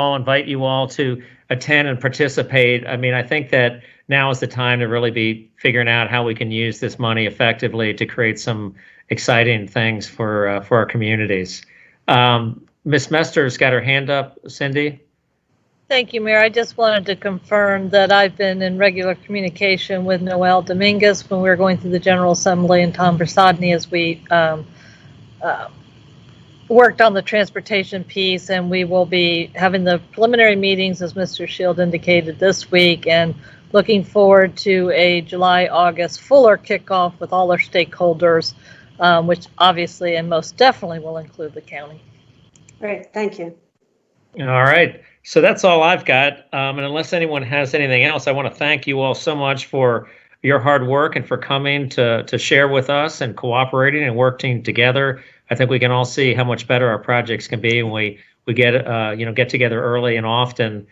Speaker 3: all to attend and participate. I mean, I think that now is the time to really be figuring out how we can use this money effectively to create some exciting things for our communities. Ms. Mester's got her hand up, Cindy.
Speaker 2: Thank you, Mayor. I just wanted to confirm that I've been in regular communication with Noel Dominguez when we were going through the General Assembly and Tom Versadny as we worked on the transportation piece, and we will be having the preliminary meetings, as Mr. Shield indicated, this week, and looking forward to a July-August fuller kickoff with all our stakeholders, which obviously and most definitely will include the county.
Speaker 8: Great, thank you.
Speaker 3: All right. So that's all I've got. And unless anyone has anything else, I want to thank you all so much for your hard work and for coming to share with us and cooperating and working together. I think we can all see how much better our projects can be when we get together early and often.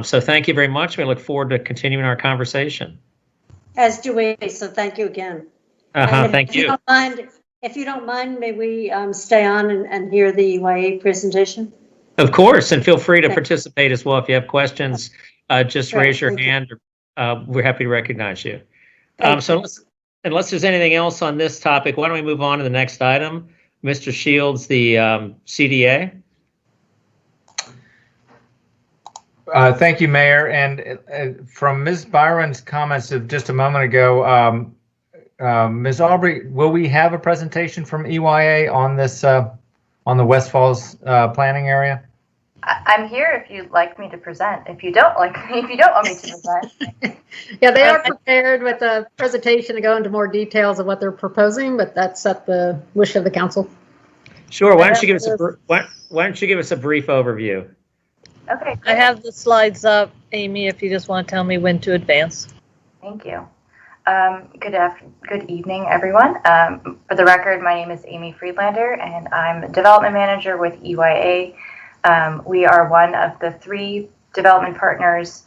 Speaker 3: So thank you very much. We look forward to continuing our conversation.
Speaker 8: As do we. So thank you again.
Speaker 3: Thank you.
Speaker 8: If you don't mind, may we stay on and hear the EYA presentation?
Speaker 3: Of course, and feel free to participate as well. If you have questions, just raise your hand. We're happy to recognize you. So unless there's anything else on this topic, why don't we move on to the next item? Mr. Shields, the CDA.
Speaker 6: Thank you, Mayor. And from Ms. Byron's comments of just a moment ago, Ms. Aubrey, will we have a presentation from EYA on this on the West Falls planning area?
Speaker 12: I'm here if you'd like me to present. If you don't want me to present.
Speaker 7: Yeah, they are prepared with a presentation to go into more details of what they're proposing, but that's at the wish of the council.
Speaker 3: Sure. Why don't you give us a brief overview?
Speaker 12: Okay.
Speaker 2: I have the slides up, Amy, if you just want to tell me when to advance.
Speaker 12: Thank you. Good evening, everyone. For the record, my name is Amy Friedlander, and I'm Development Manager with EYA. We are one of the 3 development partners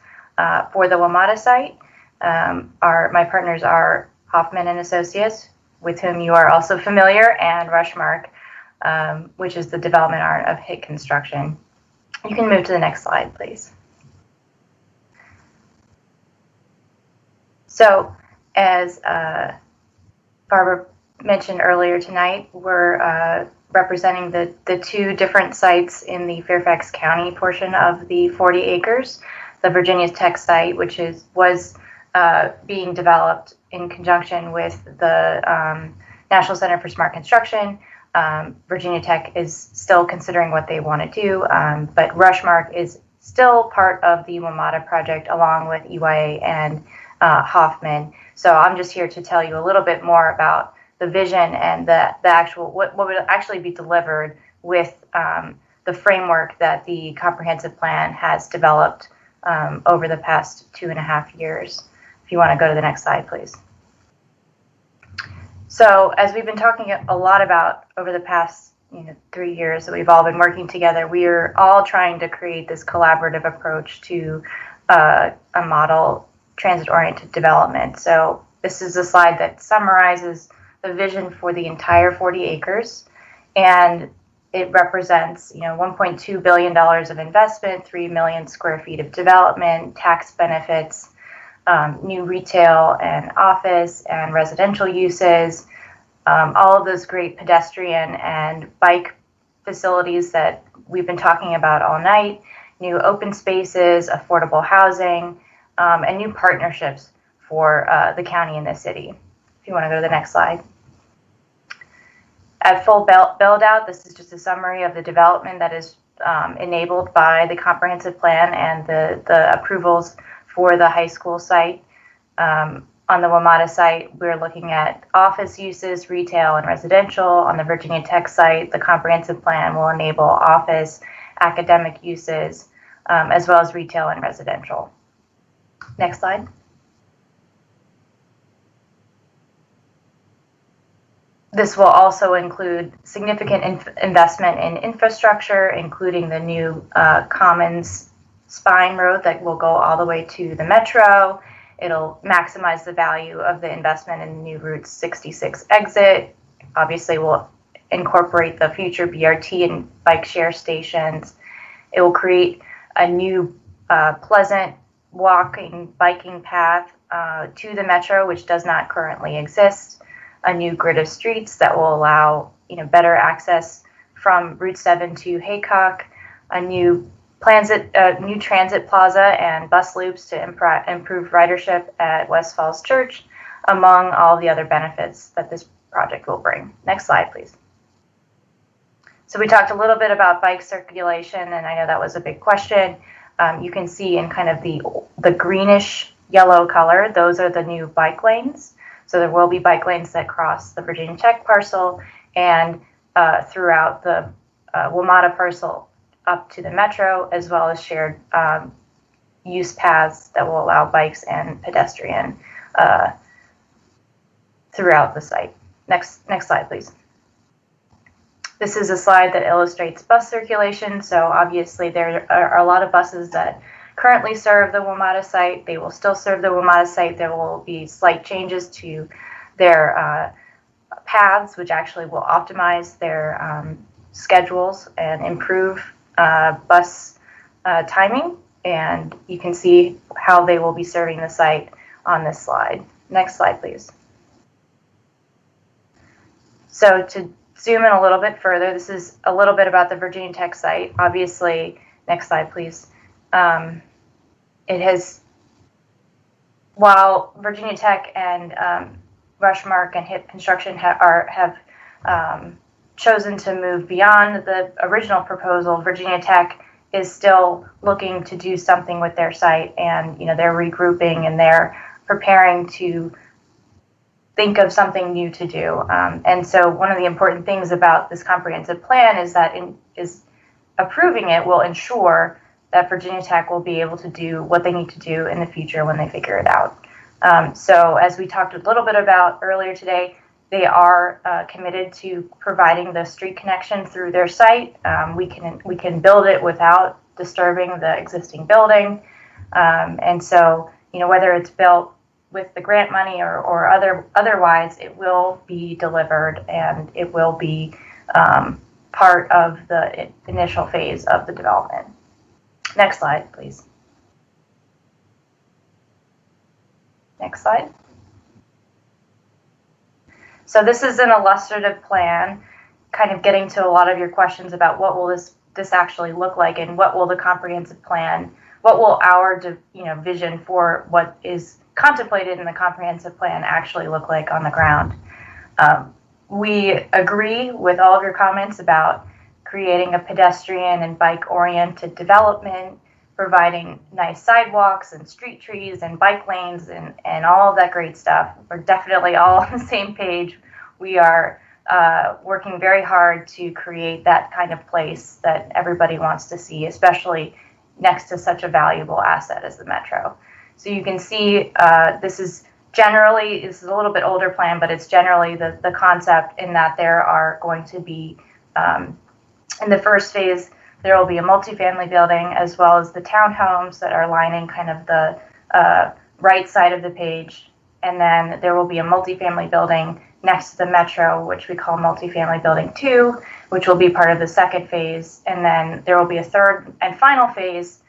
Speaker 12: for the WMATA site. My partners are Hoffman and Associates, with whom you are also familiar, and Rushmark, which is the development arm of HIT Construction. You can move to the next slide, please. So, as Barbara mentioned earlier tonight, we're representing the 2 different sites in the Fairfax County portion of the 40 acres. The Virginia Tech site, which was being developed in conjunction with the National Center for Smart Construction. Virginia Tech is still considering what they want to do, but Rushmark is still part of the WMATA project along with EYA and Hoffman. So I'm just here to tell you a little bit more about the vision and the actual what would actually be delivered with the framework that the comprehensive plan has developed over the past 2.5 years. If you want to go to the next slide, please. So as we've been talking a lot about over the past 3 years that we've all been working together, we are all trying to create this collaborative approach to a model transit-oriented development. So this is a slide that summarizes the vision for the entire 40 acres. And it represents, $1.2 billion of investment, 3 million square feet of development, tax benefits, new retail and office and residential uses, all of those great pedestrian and bike facilities that we've been talking about all night, new open spaces, affordable housing, and new partnerships for the county and the city. If you want to go to the next slide. At full build out, this is just a summary of the development that is enabled by the comprehensive plan and the approvals for the high school site. On the WMATA site, we're looking at office uses, retail, and residential. On the Virginia Tech site, the comprehensive plan will enable office, academic uses, as well as retail and residential. Next slide. This will also include significant investment in infrastructure, including the new Commons Spine Road that will go all the way to the metro. It'll maximize the value of the investment in the new Route 66 exit. Obviously, we'll incorporate the future BRT and bike share stations. It will create a new pleasant walking, biking path to the metro, which does not currently exist. A new grid of streets that will allow better access from Route 7 to Haycock. A new Transit Plaza and bus loops to improve ridership at West Falls Church, among all the other benefits that this project will bring. Next slide, please. So we talked a little bit about bike circulation, and I know that was a big question. You can see in kind of the greenish yellow color, those are the new bike lanes. So there will be bike lanes that cross the Virginia Tech parcel and throughout the WMATA parcel up to the metro, as well as shared use paths that will allow bikes and pedestrian throughout the site. Next slide, please. This is a slide that illustrates bus circulation. So obviously there are a lot of buses that currently serve the WMATA site. They will still serve the WMATA site. There will be slight changes to their paths, which actually will optimize their schedules and improve bus timing. And you can see how they will be serving the site on this slide. Next slide, please. So to zoom in a little bit further, this is a little bit about the Virginia Tech site. Obviously, next slide, please. It has, while Virginia Tech and Rushmark and HIP Construction have chosen to move beyond the original proposal, Virginia Tech is still looking to do something with their site, and they're regrouping and they're preparing to think of something new to do. And so one of the important things about this comprehensive plan is that approving it will ensure that Virginia Tech will be able to do what they need to do in the future when they figure it out. So as we talked a little bit about earlier today, they are committed to providing the street connection through their site. We can build it without disturbing the existing building. And so, whether it's built with the grant money or otherwise, it will be delivered and it will be part of the initial phase of the development. Next slide, please. Next slide. So this is an illustrative plan, kind of getting to a lot of your questions about what will this actually look like, and what will the comprehensive plan, what will our vision for what is contemplated in the comprehensive plan actually look like on the ground. We agree with all of your comments about creating a pedestrian and bike-oriented development, providing nice sidewalks and street trees and bike lanes and all of that great stuff. We're definitely all on the same page. We are working very hard to create that kind of place that everybody wants to see, especially next to such a valuable asset as the metro. So you can see this is a little bit older plan, but it's generally the concept in that there are going to be, in the first phase, there will be a multifamily building as well as the townhomes that are lining kind of the right side of the page. And then there will be a multifamily building next to the Metro, which we call multifamily building 2, which will be part of the second phase. And then there will be a third and final phase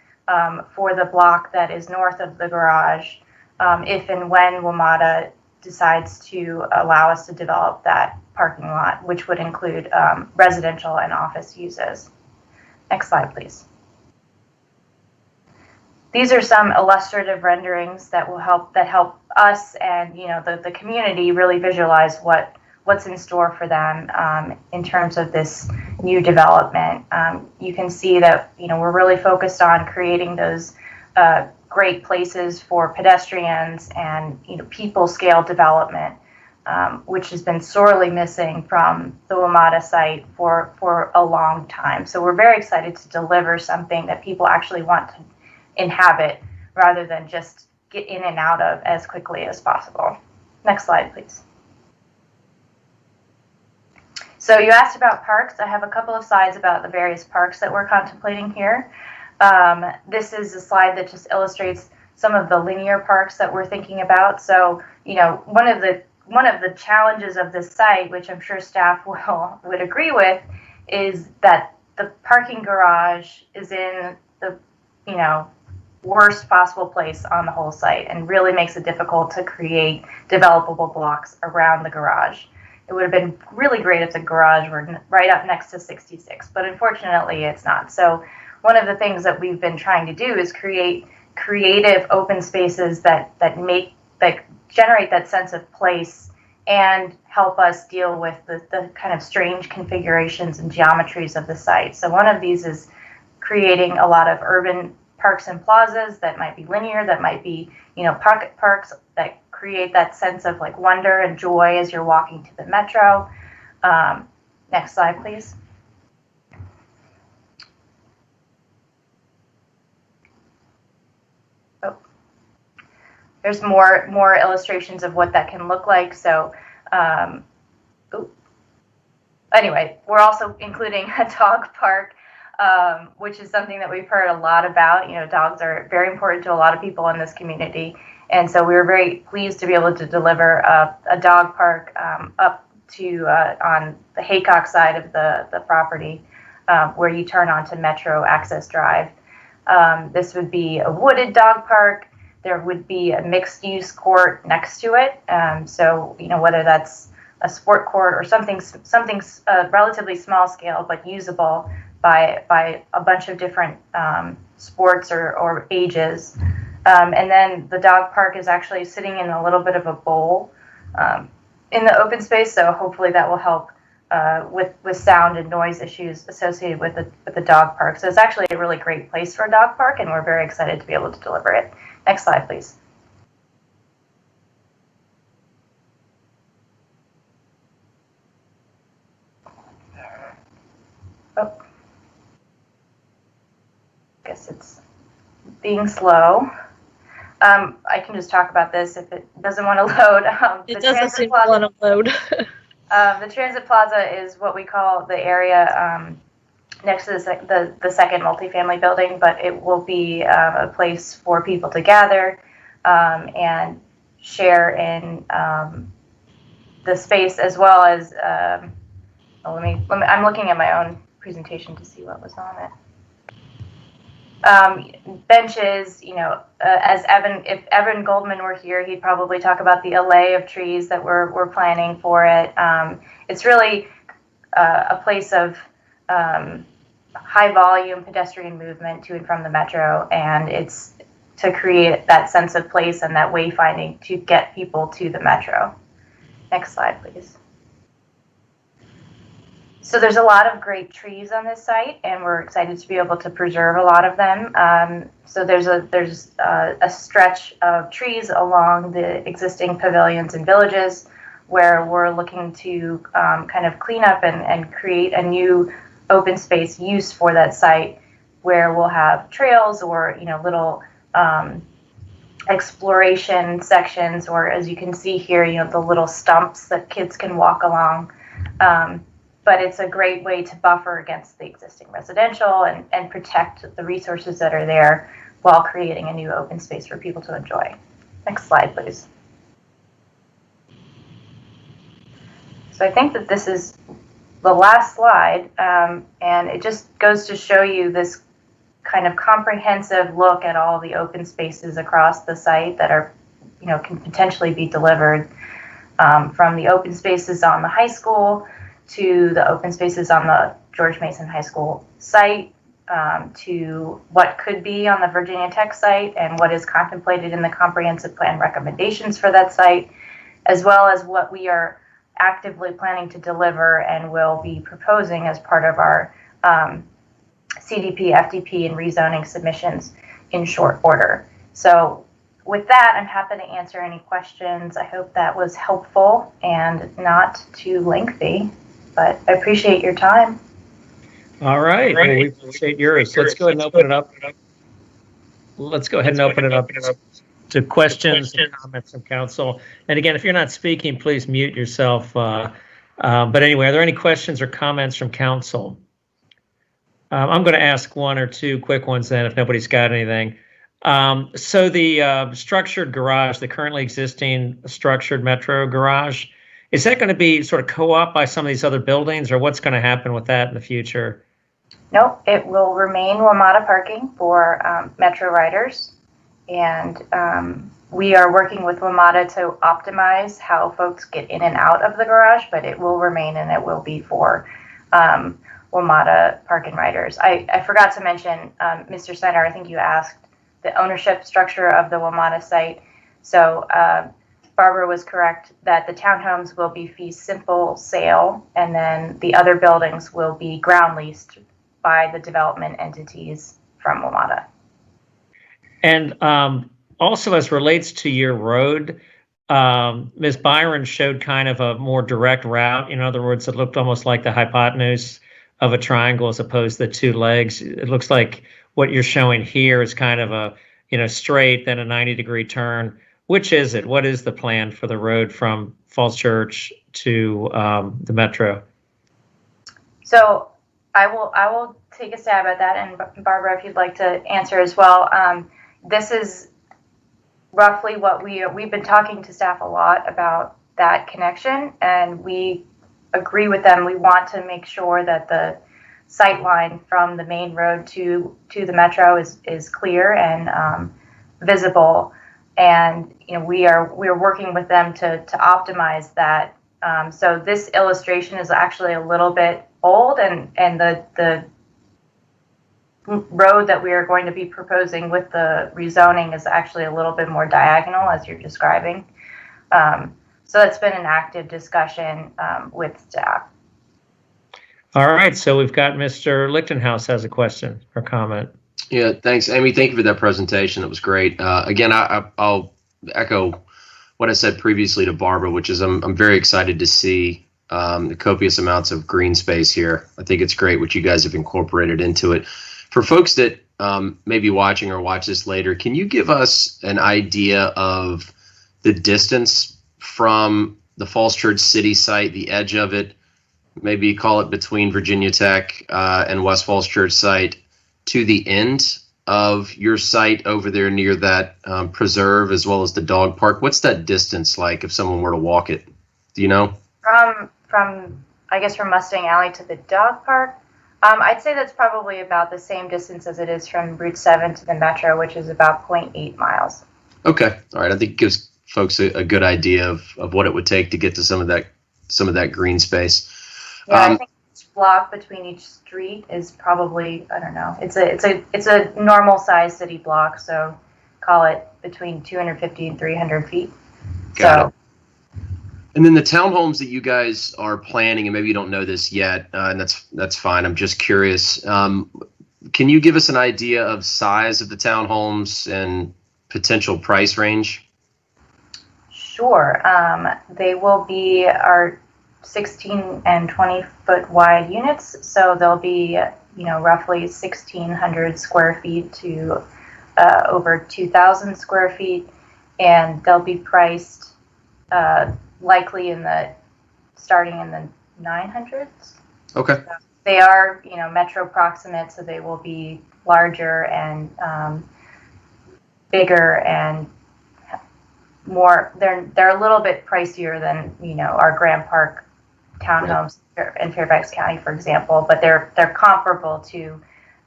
Speaker 12: for the block that is north of the garage, if and when WMATA decides to allow us to develop that parking lot, which would include residential and office uses. Next slide, please. These are some illustrative renderings that will help us and the community really visualize what's in store for them in terms of this new development. You can see that we're really focused on creating those great places for pedestrians and people scale development, which has been sorely missing from the WMATA site for a long time. So we're very excited to deliver something that people actually want to inhabit rather than just get in and out of as quickly as possible. Next slide, please. So you asked about parks. I have a couple of slides about the various parks that we're contemplating here. This is a slide that just illustrates some of the linear parks that we're thinking about. So, one of the challenges of this site, which I'm sure staff would agree with, is that the parking garage is in the, worst possible place on the whole site and really makes it difficult to create developable blocks around the garage. It would have been really great if the garage were right up next to 66, but unfortunately it's not. So one of the things that we've been trying to do is create creative open spaces that generate that sense of place and help us deal with the kind of strange configurations and geometries of the site. So one of these is creating a lot of urban parks and plazas that might be linear, that might be, pocket parks that create that sense of like wonder and joy as you're walking to the Metro. Next slide, please. Oh, there's more illustrations of what that can look like. So, anyway, we're also including a dog park, which is something that we've heard a lot about. Dogs are very important to a lot of people in this community. And so we were very pleased to be able to deliver a dog park up to on the Haycock side of the property, where you turn onto Metro Access Drive. This would be a wooded dog park. There would be a mixed-use court next to it. So whether that's a sport court or something relatively small scale but usable by a bunch of different sports or ages. And then the dog park is actually sitting in a little bit of a bowl in the open space, so hopefully that will help with sound and noise issues associated with the dog park. So it's actually a really great place for a dog park, and we're very excited to be able to deliver it. Next slide, please. Oh. Guess it's being slow. I can just talk about this if it doesn't want to load.
Speaker 2: It doesn't seem to want to load.
Speaker 12: The Transit Plaza is what we call the area next to the second multifamily building, but it will be a place for people to gather and share in the space, as well as I'm looking at my own presentation to see what was on it. Benches, if Evan Goldman were here, he'd probably talk about the alley of trees that we're planning for it. It's really a place of high volume pedestrian movement to and from the Metro, and it's to create that sense of place and that wayfinding to get people to the Metro. Next slide, please. So there's a lot of great trees on this site, and we're excited to be able to preserve a lot of them. So there's a stretch of trees along the existing pavilions and villages where we're looking to kind of clean up and create a new open space use for that site, where we'll have trails or little exploration sections, or as you can see here, the little stumps that kids can walk along. But it's a great way to buffer against the existing residential and protect the resources that are there while creating a new open space for people to enjoy. Next slide, please. So I think that this is the last slide, and it just goes to show you this kind of comprehensive look at all the open spaces across the site that are, can potentially be delivered, from the open spaces on the high school to the open spaces on the George Mason High School site, to what could be on the Virginia Tech site and what is contemplated in the comprehensive plan recommendations for that site, as well as what we are actively planning to deliver and will be proposing as part of our CDP, FDP, and rezoning submissions in short order. So with that, I'm happy to answer any questions. I hope that was helpful and not too lengthy, but I appreciate your time.
Speaker 3: All right. Well, we appreciate yours. Let's go ahead and open it up. Let's go ahead and open it up to questions and comments from council. And again, if you're not speaking, please mute yourself. But anyway, are there any questions or comments from council? I'm going to ask one or two quick ones then, if nobody's got anything. So the structured garage, the currently existing structured Metro garage, is that going to be sort of co-op by some of these other buildings, or what's going to happen with that in the future?
Speaker 12: Nope, it will remain WMATA parking for Metro riders. And we are working with WMATA to optimize how folks get in and out of the garage, but it will remain and it will be for WMATA park and riders. I forgot to mention, Mr. Steiner, I think you asked the ownership structure of the WMATA site. So Barbara was correct that the townhomes will be fee simple sale, and then the other buildings will be ground leased by the development entities from WMATA.
Speaker 3: And also, as relates to your road, Ms. Byron showed kind of a more direct route. In other words, it looked almost like the hypotenuse of a triangle as opposed to the two legs. It looks like what you're showing here is kind of a, straight, then a 90-degree turn. Which is it? What is the plan for the road from Falls Church to the Metro?
Speaker 12: So I will take a stab at that, and Barbara, if you'd like to answer as well. This is roughly what we've been talking to staff a lot about that connection, and we agree with them. We want to make sure that the sight line from the main road to the Metro is clear and visible. And we are working with them to optimize that. So this illustration is actually a little bit old, and the road that we are going to be proposing with the rezoning is actually a little bit more diagonal, as you're describing. So it's been an active discussion with staff.
Speaker 3: All right, so we've got Mr. Lichtenhouse has a question or comment.
Speaker 5: Yeah, thanks, Amy. Thank you for that presentation. It was great. Again, I'll echo what I said previously to Barbara, which is I'm very excited to see the copious amounts of green space here. I think it's great what you guys have incorporated into it. For folks that may be watching or watch this later, can you give us an idea of the distance from the Falls Church City site, the edge of it, maybe call it between Virginia Tech and West Falls Church site, to the end of your site over there near that preserve, as well as the dog park? What's that distance like if someone were to walk it? Do you know?
Speaker 12: From I guess from Mustang Alley to the dog park, I'd say that's probably about the same distance as it is from Route 7 to the Metro, which is about 0.8 miles.
Speaker 5: Okay, all right. I think it gives folks a good idea of what it would take to get to some of that green space.
Speaker 12: Yeah, I think each block between each street is probably, I don't know. It's a normal size city block, so call it between 250 and 300 feet.
Speaker 5: Got it. And then the townhomes that you guys are planning, and maybe you don't know this yet, and that's fine. I'm just curious. Can you give us an idea of size of the townhomes and potential price range?
Speaker 12: Sure. They will be our 16 and 20 foot wide units, so they'll be roughly 1,600 square feet to over 2,000 square feet, and they'll be priced likely starting in the 900s.
Speaker 5: Okay.
Speaker 12: So they are metro proximate, so they will be larger and bigger and more. They're a little bit pricier than our Grand Park townhomes in Fairfax County, for example, but they're comparable to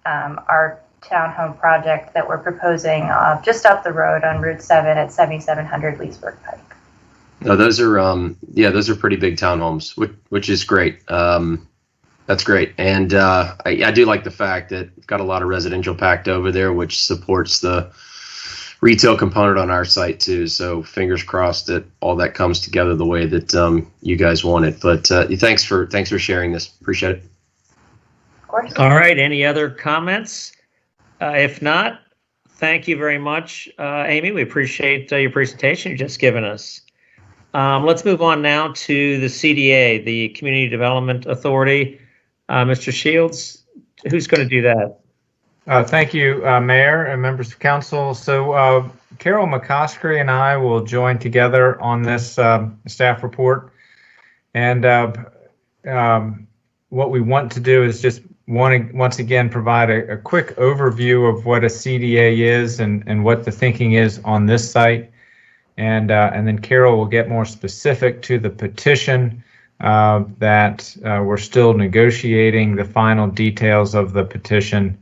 Speaker 12: our townhome project that we're proposing just up the road on Route 7 at 7700 Leesburg Pike.
Speaker 5: No, those are pretty big townhomes, which is great. That's great, and I do like the fact that it's got a lot of residential packed over there, which supports the retail component on our site too. So fingers crossed that all that comes together the way that you guys want it. But thanks for sharing this. Appreciate it.
Speaker 12: Of course.
Speaker 3: All right. Any other comments? If not, thank you very much, Amy. We appreciate your presentation you've just given us. Let's move on now to the CDA, the Community Development Authority. Mr. Shields, who's going to do that?
Speaker 6: Thank you, Mayor and members of council. So Carol McCoskey and I will join together on this staff report. And what we want to do is just once again provide a quick overview of what a CDA is and what the thinking is on this site. And then Carol will get more specific to the petition that we're still negotiating the final details of the petition.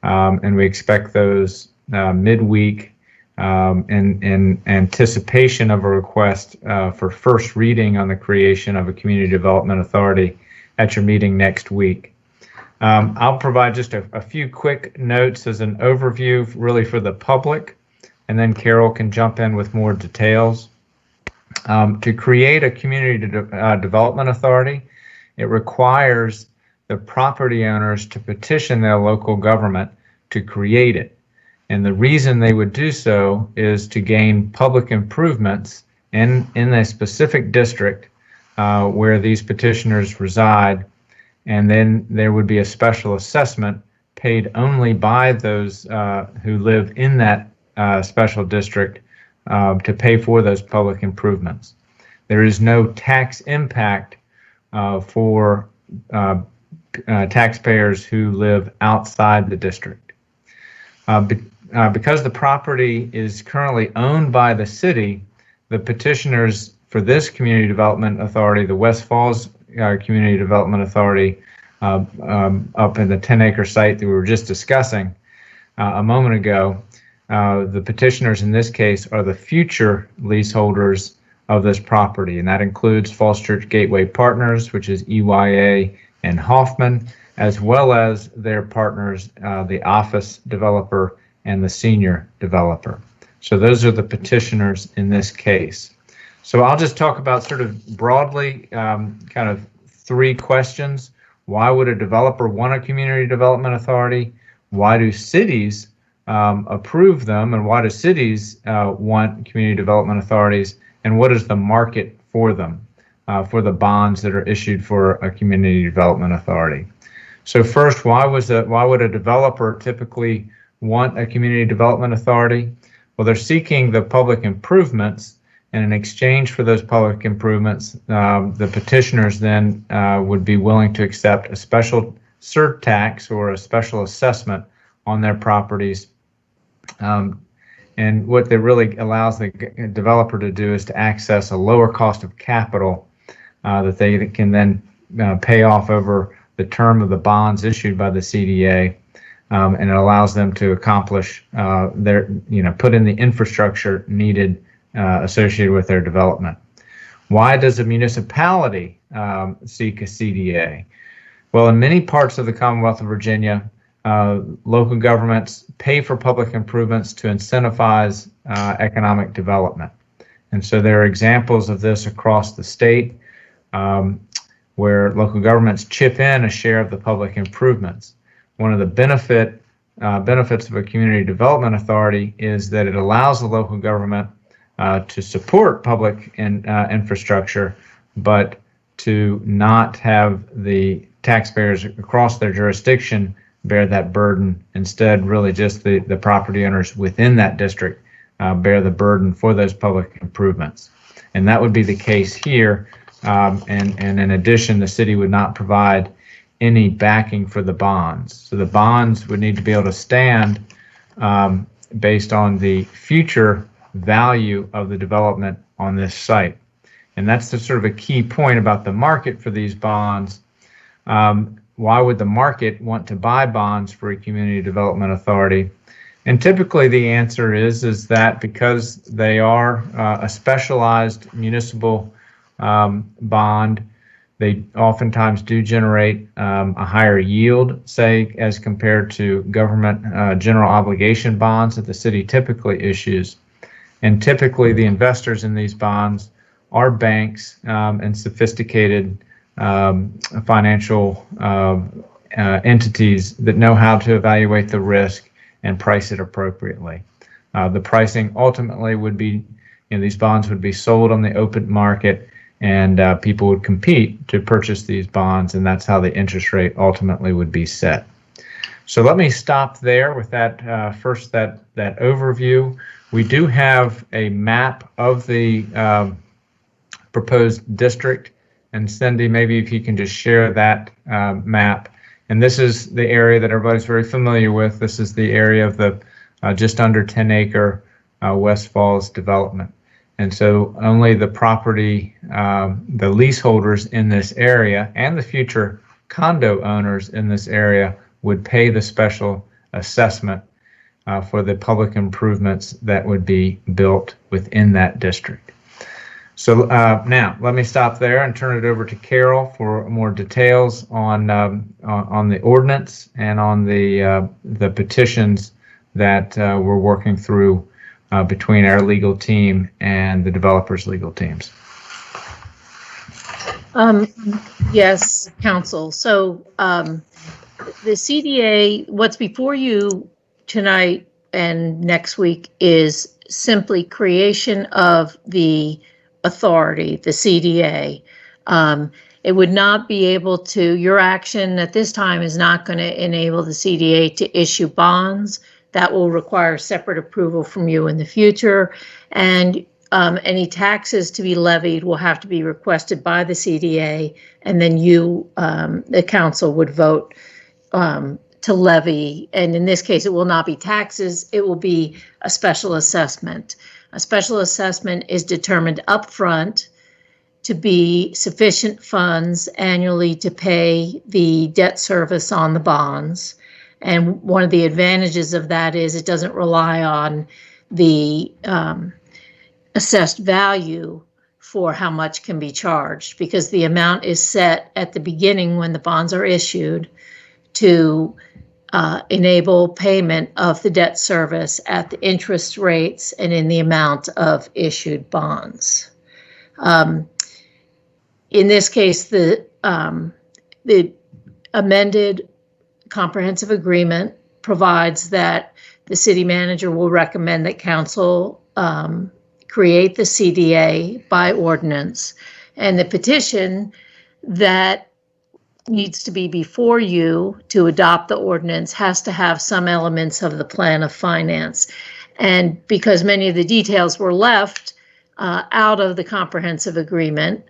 Speaker 6: And we expect those midweek in anticipation of a request for first reading on the creation of a community development authority at your meeting next week. I'll provide just a few quick notes as an overview really for the public, and then Carol can jump in with more details. To create a community development authority, it requires the property owners to petition their local government to create it. And the reason they would do so is to gain public improvements in a specific district where these petitioners reside. And then there would be a special assessment paid only by those who live in that special district to pay for those public improvements. There is no tax impact for taxpayers who live outside the district. Because the property is currently owned by the city, the petitioners for this community development authority, the West Falls Community Development Authority, up in the 10-acre site that we were just discussing a moment ago, the petitioners in this case are the future leaseholders of this property, and that includes Falls Church Gateway Partners, which is EYA and Hoffman, as well as their partners, the office developer and the senior developer. So those are the petitioners in this case. So I'll just talk about sort of broadly kind of three questions. Why would a developer want a community development authority? Why do cities approve them? And why do cities want community development authorities? And what is the market for them, for the bonds that are issued for a community development authority? So first, why would a developer typically want a community development authority? Well, they're seeking the public improvements, and in exchange for those public improvements, the petitioners then would be willing to accept a special surtax or a special assessment on their properties. And what that really allows the developer to do is to access a lower cost of capital that they can then pay off over the term of the bonds issued by the CDA, and it allows them to accomplish put in the infrastructure needed associated with their development. Why does a municipality seek a CDA? Well, in many parts of the Commonwealth of Virginia, local governments pay for public improvements to incentivize economic development. And so there are examples of this across the state where local governments chip in a share of the public improvements. One of the benefits of a community development authority is that it allows the local government to support public infrastructure, but to not have the taxpayers across their jurisdiction bear that burden. Instead, really just the property owners within that district bear the burden for those public improvements. And that would be the case here. And in addition, the city would not provide any backing for the bonds. So the bonds would need to be able to stand based on the future value of the development on this site. And that's the sort of a key point about the market for these bonds. Why would the market want to buy bonds for a community development authority? And typically the answer is that because they are a specialized municipal bond, they oftentimes do generate a higher yield, say, as compared to government general obligation bonds that the city typically issues. And typically the investors in these bonds are banks and sophisticated financial entities that know how to evaluate the risk and price it appropriately. The pricing ultimately would be, these bonds would be sold on the open market, and people would compete to purchase these bonds, and that's how the interest rate ultimately would be set. So let me stop there with that first that overview. We do have a map of the proposed district, and Cindy, maybe if you can just share that map. And this is the area that everybody's very familiar with. This is the area of the just under 10-acre West Falls development. And so only the property, the leaseholders in this area and the future condo owners in this area would pay the special assessment for the public improvements that would be built within that district. So now let me stop there and turn it over to Carol for more details on the ordinance and on the petitions that we're working through between our legal team and the developers' legal teams.
Speaker 14: Yes, Council. So the CDA, what's before you tonight and next week is simply creation of the authority, the CDA. It would not be able to, your action at this time is not going to enable the CDA to issue bonds. That will require separate approval from you in the future. And any taxes to be levied will have to be requested by the CDA, and then you, the council, would vote to levy. And in this case, it will not be taxes, it will be a special assessment. A special assessment is determined upfront to be sufficient funds annually to pay the debt service on the bonds. And one of the advantages of that is it doesn't rely on the assessed value for how much can be charged, because the amount is set at the beginning when the bonds are issued to enable payment of the debt service at the interest rates and in the amount of issued bonds. In this case, the amended comprehensive agreement provides that the city manager will recommend that council create the CDA by ordinance, and the petition that needs to be before you to adopt the ordinance has to have some elements of the plan of finance. And because many of the details were left out of the comprehensive agreement,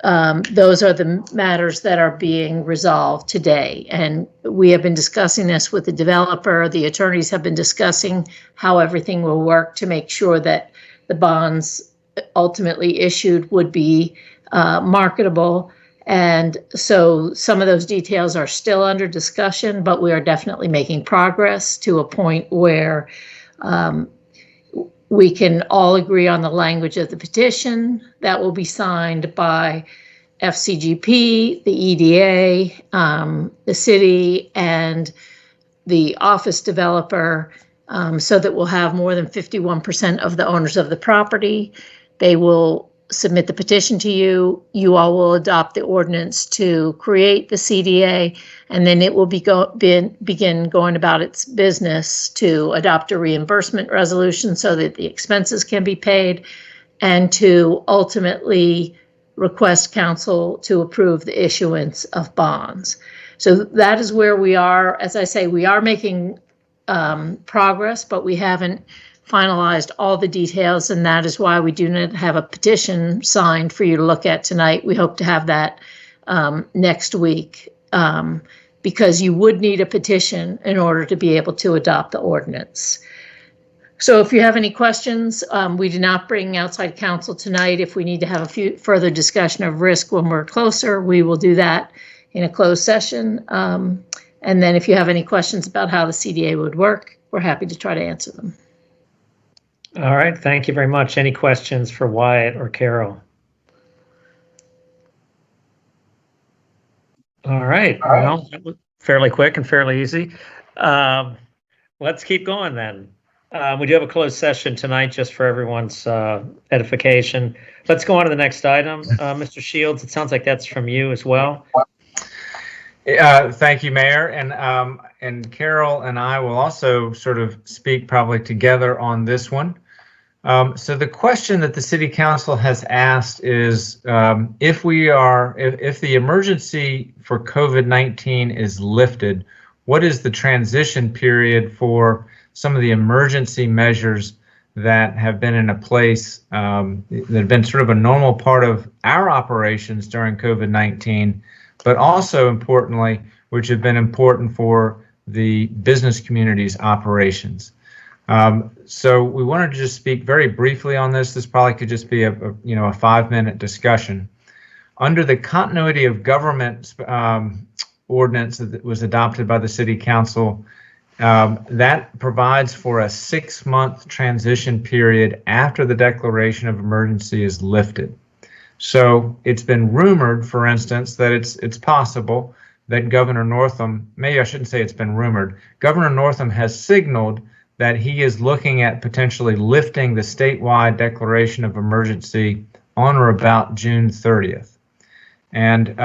Speaker 14: those are the matters that are being resolved today. And we have been discussing this with the developer. The attorneys have been discussing how everything will work to make sure that the bonds ultimately issued would be marketable. And so some of those details are still under discussion, but we are definitely making progress to a point where we can all agree on the language of the petition that will be signed by FCGP, the EDA, the city, and the office developer, so that we'll have more than 51% of the owners of the property. They will submit the petition to you. You all will adopt the ordinance to create the CDA, and then it will begin going about its business to adopt a reimbursement resolution so that the expenses can be paid, and to ultimately request council to approve the issuance of bonds. So that is where we are. As I say, we are making progress, but we haven't finalized all the details, and that is why we do not have a petition signed for you to look at tonight. We hope to have that next week, because you would need a petition in order to be able to adopt the ordinance. So if you have any questions, we do not bring outside counsel tonight. If we need to have a few further discussion of risk when we're closer, we will do that in a closed session. And then if you have any questions about how the CDA would work, we're happy to try to answer them.
Speaker 3: All right, thank you very much. Any questions for Wyatt or Carol? All right, well, that was fairly quick and fairly easy. Let's keep going then. We do have a closed session tonight just for everyone's edification. Let's go on to the next item. Mr. Shields, it sounds like that's from you as well.
Speaker 6: Thank you, Mayor. And Carol and I will also sort of speak probably together on this one. So the question that the City Council has asked is if the emergency for COVID-19 is lifted, what is the transition period for some of the emergency measures that have been in place that have been sort of a normal part of our operations during COVID-19, but also importantly, which have been important for the business community's operations. So we wanted to just speak very briefly on this. This probably could just be a 5-minute discussion. Under the continuity of government ordinance that was adopted by the City Council, that provides for a 6-month transition period after the declaration of emergency is lifted. So it's been rumored, for instance, that it's possible that Governor Northam, maybe I shouldn't say it's been rumored, Governor Northam has signaled that he is looking at potentially lifting the statewide declaration of emergency on or about June 30th. And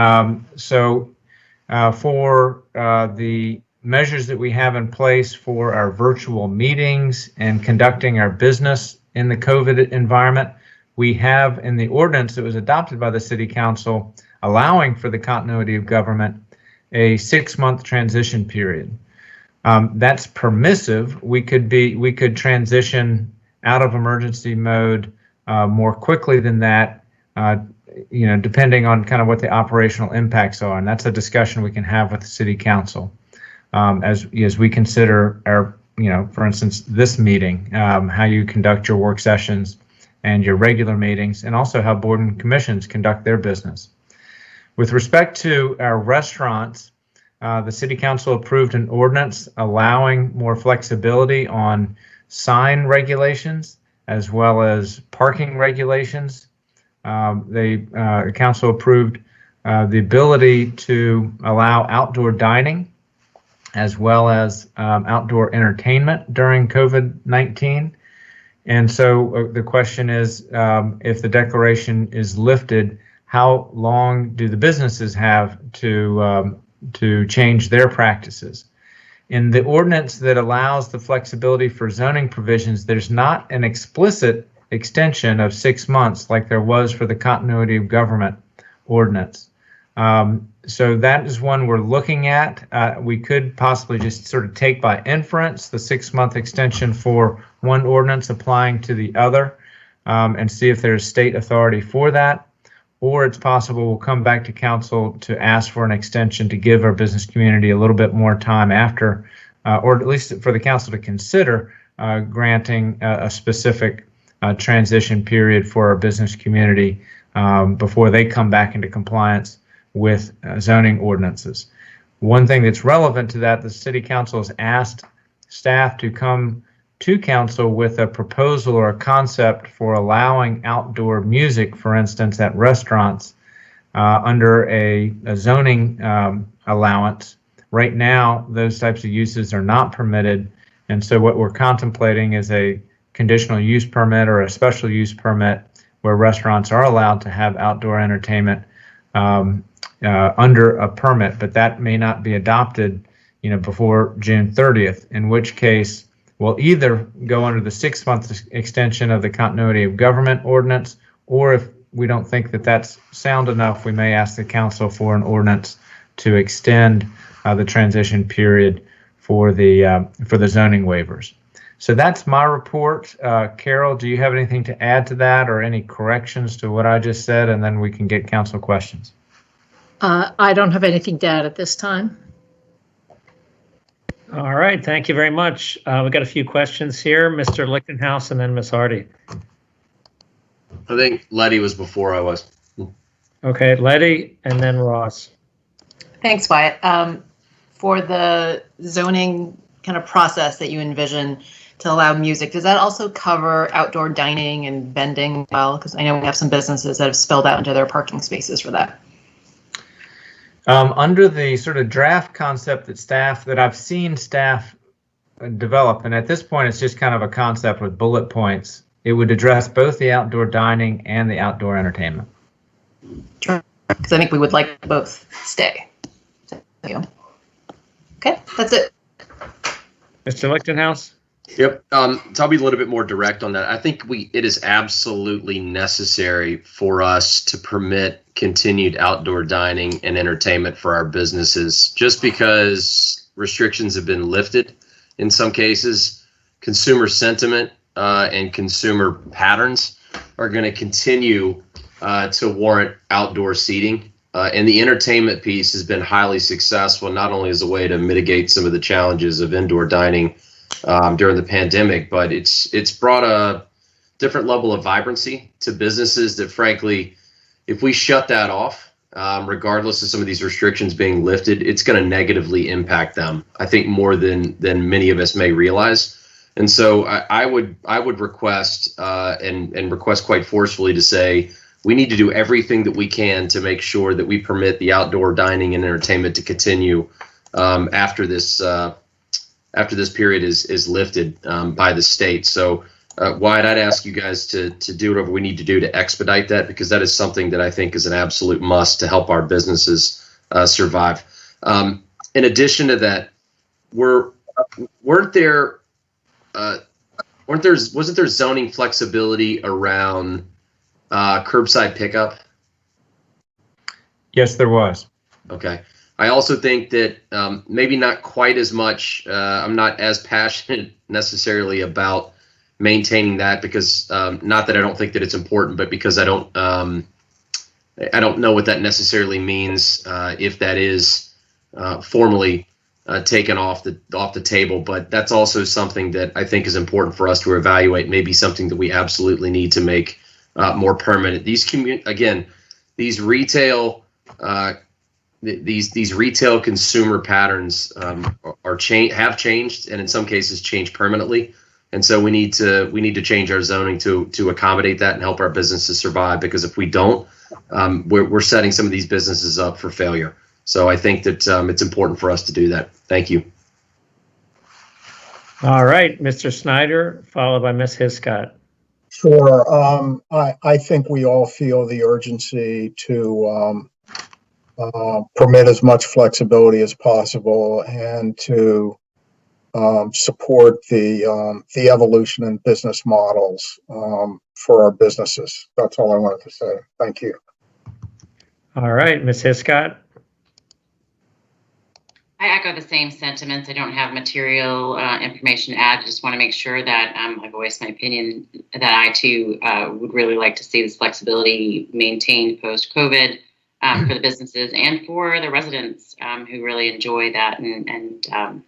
Speaker 6: for the measures that we have in place for our virtual meetings and conducting our business in the COVID environment, we have in the ordinance that was adopted by the City Council allowing for the continuity of government a 6-month transition period. That's permissive. We could transition out of emergency mode more quickly than that, depending on kind of what the operational impacts are. And that's a discussion we can have with the City Council as we consider our, for instance, this meeting, how you conduct your work sessions and your regular meetings, and also how board and commissions conduct their business. With respect to our restaurants, the City Council approved an ordinance allowing more flexibility on sign regulations as well as parking regulations. The council approved the ability to allow outdoor dining as well as outdoor entertainment during COVID-19. And so the question is, if the declaration is lifted, how long do the businesses have to change their practices? In the ordinance that allows the flexibility for zoning provisions, there's not an explicit extension of 6 months like there was for the continuity of government ordinance. So that is one we're looking at. We could possibly just sort of take by inference the 6-month extension for one ordinance applying to the other and see if there's state authority for that. Or it's possible we'll come back to council to ask for an extension to give our business community a little bit more time after, or at least for the council to consider granting a specific transition period for our business community before they come back into compliance with zoning ordinances. One thing that's relevant to that, the City Council has asked staff to come to council with a proposal or a concept for allowing outdoor music, for instance, at restaurants under a zoning allowance. Right now, those types of uses are not permitted. And so what we're contemplating is a conditional use permit or a special use permit where restaurants are allowed to have outdoor entertainment under a permit, but that may not be adopted, before June 30th, in which case we'll either go under the 6-month extension of the continuity of government ordinance, or if we don't think that that's sound enough, we may ask the council for an ordinance to extend the transition period for the zoning waivers. So that's my report. Carol, do you have anything to add to that or any corrections to what I just said? And then we can get council questions.
Speaker 14: I don't have anything to add at this time.
Speaker 3: All right, thank you very much. We got a few questions here, Mr. Lichtenhouse and then Ms. Hardy.
Speaker 5: I think Letty was before I was.
Speaker 3: Okay, Letty and then Ross.
Speaker 1: Thanks, Wyatt. For the zoning kind of process that you envision to allow music, does that also cover outdoor dining and vending as well? Because I know we have some businesses that have spilled out into their parking spaces for that.
Speaker 6: Under the sort of draft concept that I've seen staff develop, and at this point it's just kind of a concept with bullet points, it would address both the outdoor dining and the outdoor entertainment.
Speaker 1: Sure, because I think we would like both stay. Thank you. Okay, that's it.
Speaker 3: Mr. Lichtenhouse?
Speaker 5: Yep. So I'll be a little bit more direct on that. I think it is absolutely necessary for us to permit continued outdoor dining and entertainment for our businesses. Just because restrictions have been lifted in some cases, consumer sentiment and consumer patterns are going to continue to warrant outdoor seating. And the entertainment piece has been highly successful, not only as a way to mitigate some of the challenges of indoor dining during the pandemic, but it's brought a different level of vibrancy to businesses that, frankly, if we shut that off, regardless of some of these restrictions being lifted, it's going to negatively impact them, I think, more than many of us may realize. And so I would request and request quite forcefully to say we need to do everything that we can to make sure that we permit the outdoor dining and entertainment to continue after this period is lifted by the state. So Wyatt, I'd ask you guys to do whatever we need to do to expedite that, because that is something that I think is an absolute must to help our businesses survive. In addition to that, wasn't there zoning flexibility around curbside pickup?
Speaker 6: Yes, there was.
Speaker 5: Okay. I also think that maybe not quite as much. I'm not as passionate necessarily about maintaining that, because not that I don't think that it's important, but because I don't know what that necessarily means if that is formally taken off the table. But that's also something that I think is important for us to evaluate. Maybe something that we absolutely need to make more permanent. These retail these retail consumer patterns have changed, and in some cases changed permanently. And so we need to change our zoning to accommodate that and help our businesses survive, because if we don't, we're setting some of these businesses up for failure. So I think that it's important for us to do that. Thank you.
Speaker 3: All right, Mr. Snyder, followed by Ms. Hiscott.
Speaker 4: Sure. I think we all feel the urgency to permit as much flexibility as possible and to support the evolution in business models for our businesses. That's all I wanted to say. Thank you.
Speaker 3: All right, Ms. Hiscott.
Speaker 15: I echo the same sentiments. I don't have material information to add. I just want to make sure that I voiced my opinion that I too would really like to see this flexibility maintained post-COVID for the businesses and for the residents who really enjoy that. And so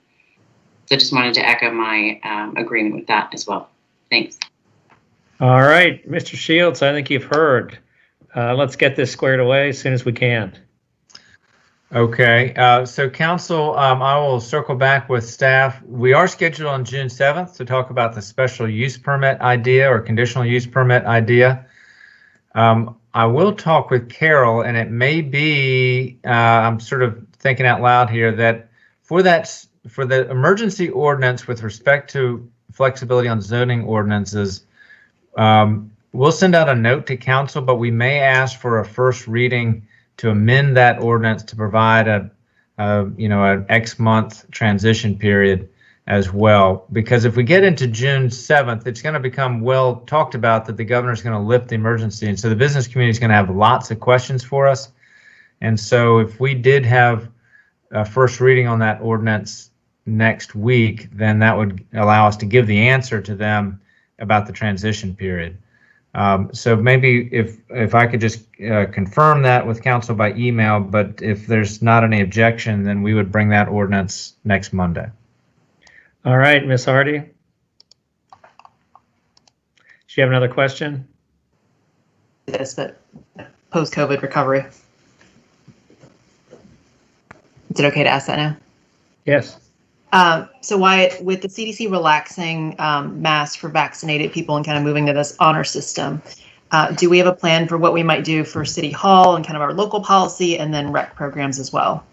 Speaker 15: just wanted to echo my agreement with that as well. Thanks.
Speaker 3: All right, Mr. Shields, I think you've heard. Let's get this squared away as soon as we can.
Speaker 6: Okay, so council, I will circle back with staff. We are scheduled on June 7th to talk about the special use permit idea or conditional use permit idea. I will talk with Carol, and it may be, I'm sort of thinking out loud here, that for the emergency ordinance with respect to flexibility on zoning ordinances, we'll send out a note to council, but we may ask for a first reading to amend that ordinance to provide an X month transition period as well. Because if we get into June 7th, it's going to become well talked about that the governor is going to lift the emergency. And so the business community is going to have lots of questions for us. And so if we did have a first reading on that ordinance next week, then that would allow us to give the answer to them about the transition period. So maybe if I could just confirm that with council by email, but if there's not any objection, then we would bring that ordinance next Monday.
Speaker 3: All right, Ms. Hardy. Do you have another question?
Speaker 1: This, but post-COVID recovery. Is it okay to ask that now?
Speaker 3: Yes.
Speaker 1: So Wyatt, with the CDC relaxing masks for vaccinated people and kind of moving to this honor system, do we have a plan for what we might do for City Hall and kind of our local policy and then rec programs as well?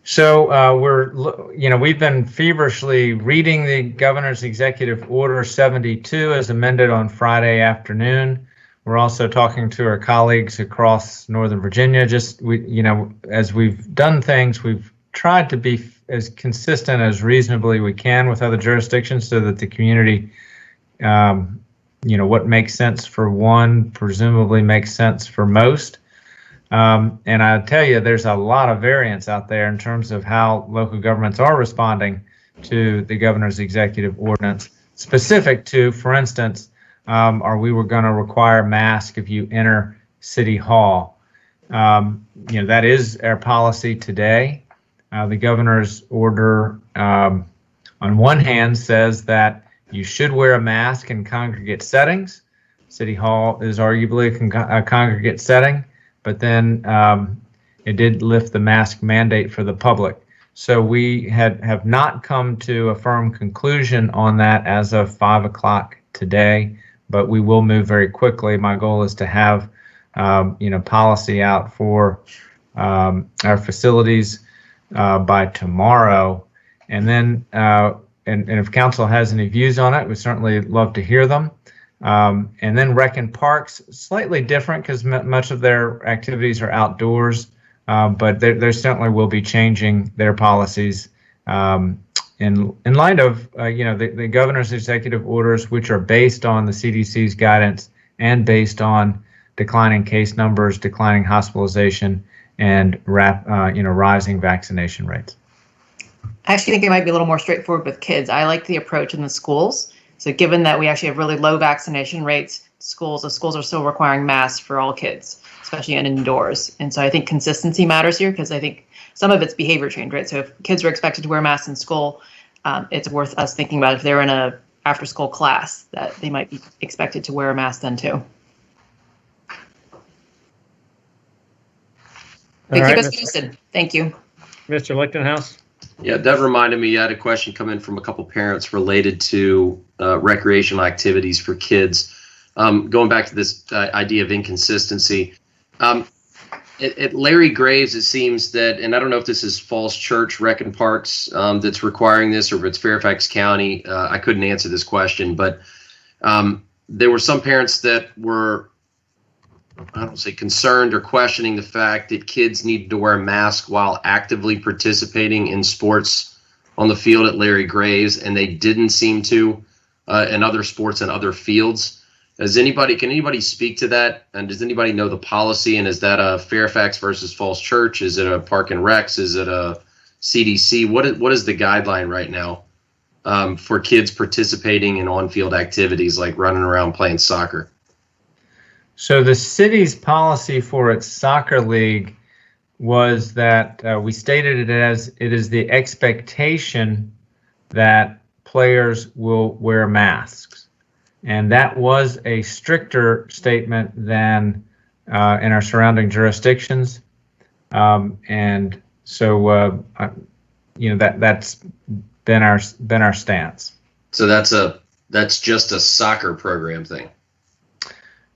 Speaker 6: So we've been feverishly reading the governor's executive order 72 as amended on Friday afternoon. We're also talking to our colleagues across Northern Virginia. As we've done things, we've tried to be as consistent as reasonably we can with other jurisdictions so that the community, what makes sense for one presumably makes sense for most. And I'll tell you, there's a lot of variance out there in terms of how local governments are responding to the governor's executive ordinance, specific to, for instance, we were going to require masks if you enter City Hall. That is our policy today. The governor's order, on one hand, says that you should wear a mask in congregate settings. City Hall is arguably a congregate setting. But then it did lift the mask mandate for the public. So we have not come to a firm conclusion on that as of 5 o'clock today, but we will move very quickly. My goal is to have policy out for our facilities by tomorrow. And then and if council has any views on it, we'd certainly love to hear them. And then rec and parks, slightly different because much of their activities are outdoors, but they certainly will be changing their policies in light of the governor's executive orders, which are based on the CDC's guidance and based on declining case numbers, declining hospitalization, and rising vaccination rates.
Speaker 1: I actually think it might be a little more straightforward with kids. I like the approach in the schools. So given that we actually have really low vaccination rates, the schools are still requiring masks for all kids, especially indoors. And so I think consistency matters here because I think some of it's behavior change, right? So if kids are expected to wear masks in school, it's worth us thinking about if they're in a after school class that they might be expected to wear a mask then too. Keep us posted. Thank you.
Speaker 3: Mr. Lichtenhouse.
Speaker 5: Yeah, that reminded me, I had a question come in from a couple parents related to recreational activities for kids. Going back to this idea of inconsistency. At Larry Graves, it seems that, and I don't know if this is Falls Church Rec and Parks that's requiring this or if it's Fairfax County. I couldn't answer this question, but there were some parents that were, I don't say concerned or questioning the fact that kids needed to wear a mask while actively participating in sports on the field at Larry Graves, and they didn't seem to in other sports and other fields. Can anybody speak to that? And does anybody know the policy? And is that a Fairfax versus Falls Church? Is it a Park and Recs? Is it a CDC? What is the guideline right now for kids participating in on-field activities like running around playing soccer?
Speaker 6: So the city's policy for its soccer league was that we stated it as it is the expectation that players will wear masks. And that was a stricter statement than in our surrounding jurisdictions. And so, that's been our stance.
Speaker 5: So that's just a soccer program thing.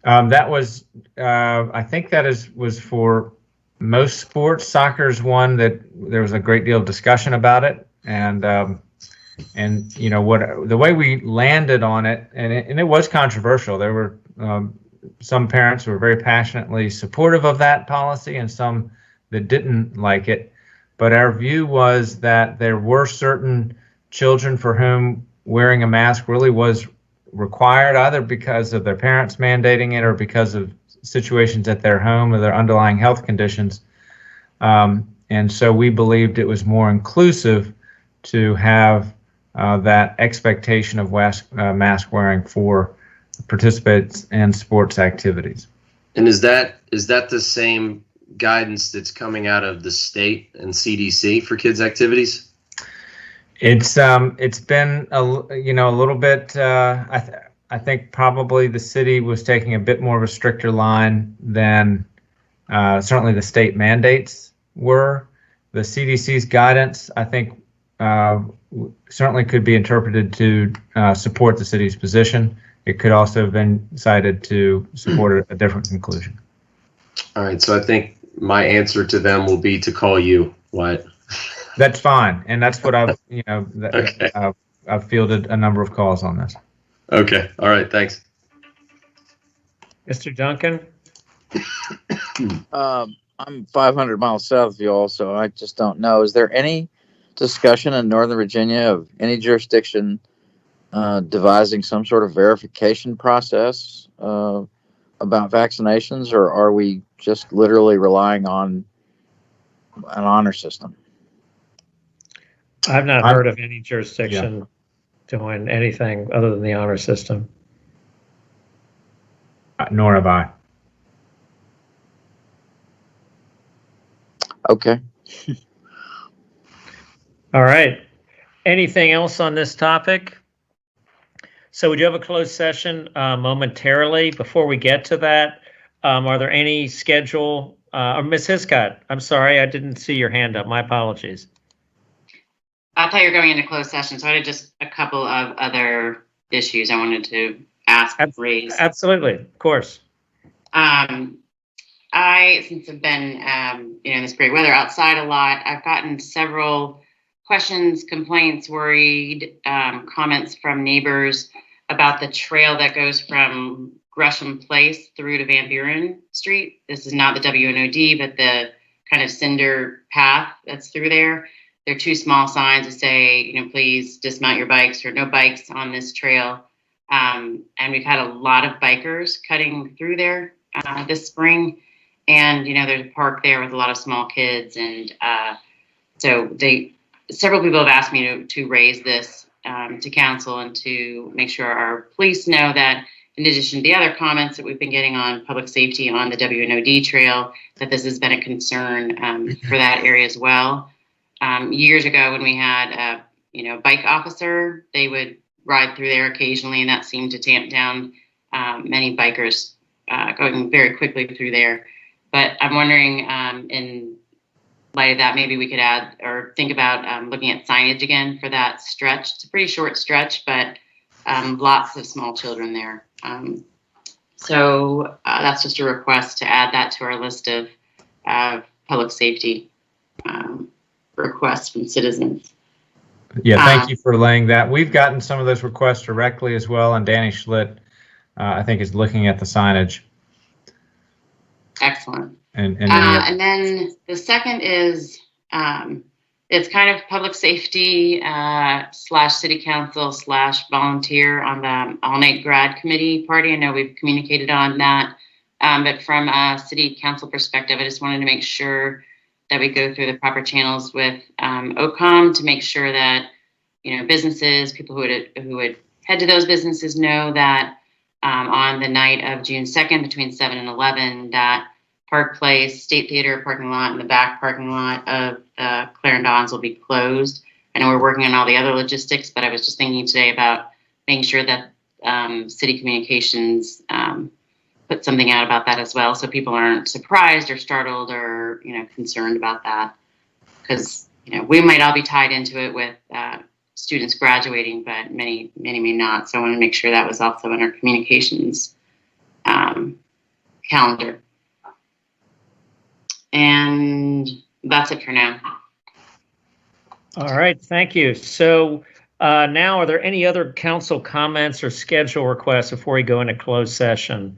Speaker 6: That was, I think that was for most sports. Soccer's one that there was a great deal of discussion about it, and the way we landed on it, and it was controversial. There were some parents who were very passionately supportive of that policy, and some that didn't like it. But our view was that there were certain children for whom wearing a mask really was required, either because of their parents mandating it or because of situations at their home or their underlying health conditions. And so we believed it was more inclusive to have that expectation of mask wearing for participants in sports activities.
Speaker 5: And is that the same guidance that's coming out of the state and CDC for kids' activities?
Speaker 6: It's been a little bit. I think probably the city was taking a bit more of a stricter line than certainly the state mandates were. The CDC's guidance, I think, certainly could be interpreted to support the city's position. It could also have been cited to support a different conclusion.
Speaker 5: All right, so I think my answer to them will be to call you, Wyatt.
Speaker 6: That's fine, and that's what I've
Speaker 5: Okay.
Speaker 6: I've fielded a number of calls on this.
Speaker 5: Okay, all right, thanks.
Speaker 3: Mr. Duncan?
Speaker 11: I'm 500 miles south of you all, so I just don't know. Is there any discussion in Northern Virginia of any jurisdiction devising some sort of verification process about vaccinations, or are we just literally relying on an honor system?
Speaker 3: I've not heard of any jurisdiction doing anything other than the honor system.
Speaker 6: Nor have I.
Speaker 11: Okay.
Speaker 3: All right. Anything else on this topic? So we do have a closed session momentarily. Before we get to that, are there any schedule? Ms. Hiscott, I'm sorry, I didn't see your hand up. My apologies.
Speaker 15: I thought you were going into closed session, so I had just a couple of other issues I wanted to ask, raise.
Speaker 3: Absolutely, of course.
Speaker 15: Since I've been, in this great weather outside a lot, I've gotten several questions, complaints, worried comments from neighbors about the trail that goes from Gresham Place through to Van Buren Street. This is not the WNOD, but the kind of cinder path that's through there. There are two small signs that say, please dismount your bikes or no bikes on this trail. And we've had a lot of bikers cutting through there this spring. And, there's a park there with a lot of small kids. And several people have asked me to raise this to council and to make sure our police know that in addition to the other comments that we've been getting on public safety on the WNOD trail, that this has been a concern for that area as well. Years ago when we had a bike officer, they would ride through there occasionally, and that seemed to tamp down many bikers going very quickly through there. But I'm wondering, in light of that, maybe we could add or think about looking at signage again for that stretch. It's a pretty short stretch, but lots of small children there. So that's just a request to add that to our list of public safety requests from citizens.
Speaker 6: Yeah, thank you for laying that. We've gotten some of those requests directly as well, and Danny Schlitt, I think, is looking at the signage.
Speaker 15: Excellent.
Speaker 6: And
Speaker 15: then the second is it's kind of public safety / city council / volunteer on the all-night grad committee party. I know we've communicated on that, but from a city council perspective, I just wanted to make sure that we go through the proper channels with OCOM to make sure that businesses, people who would head to those businesses know that on the night of June 2nd between 7 and 11 that Park Place, State Theater parking lot, and the back parking lot of Clarendon's will be closed. I know we're working on all the other logistics, but I was just thinking today about making sure that city communications put something out about that as well, so people aren't surprised or startled or concerned about that, because we might all be tied into it with students graduating, but many may not. So I want to make sure that was also in our communications calendar. And that's it for now.
Speaker 3: All right, thank you. So now, are there any other council comments or schedule requests before we go into closed session?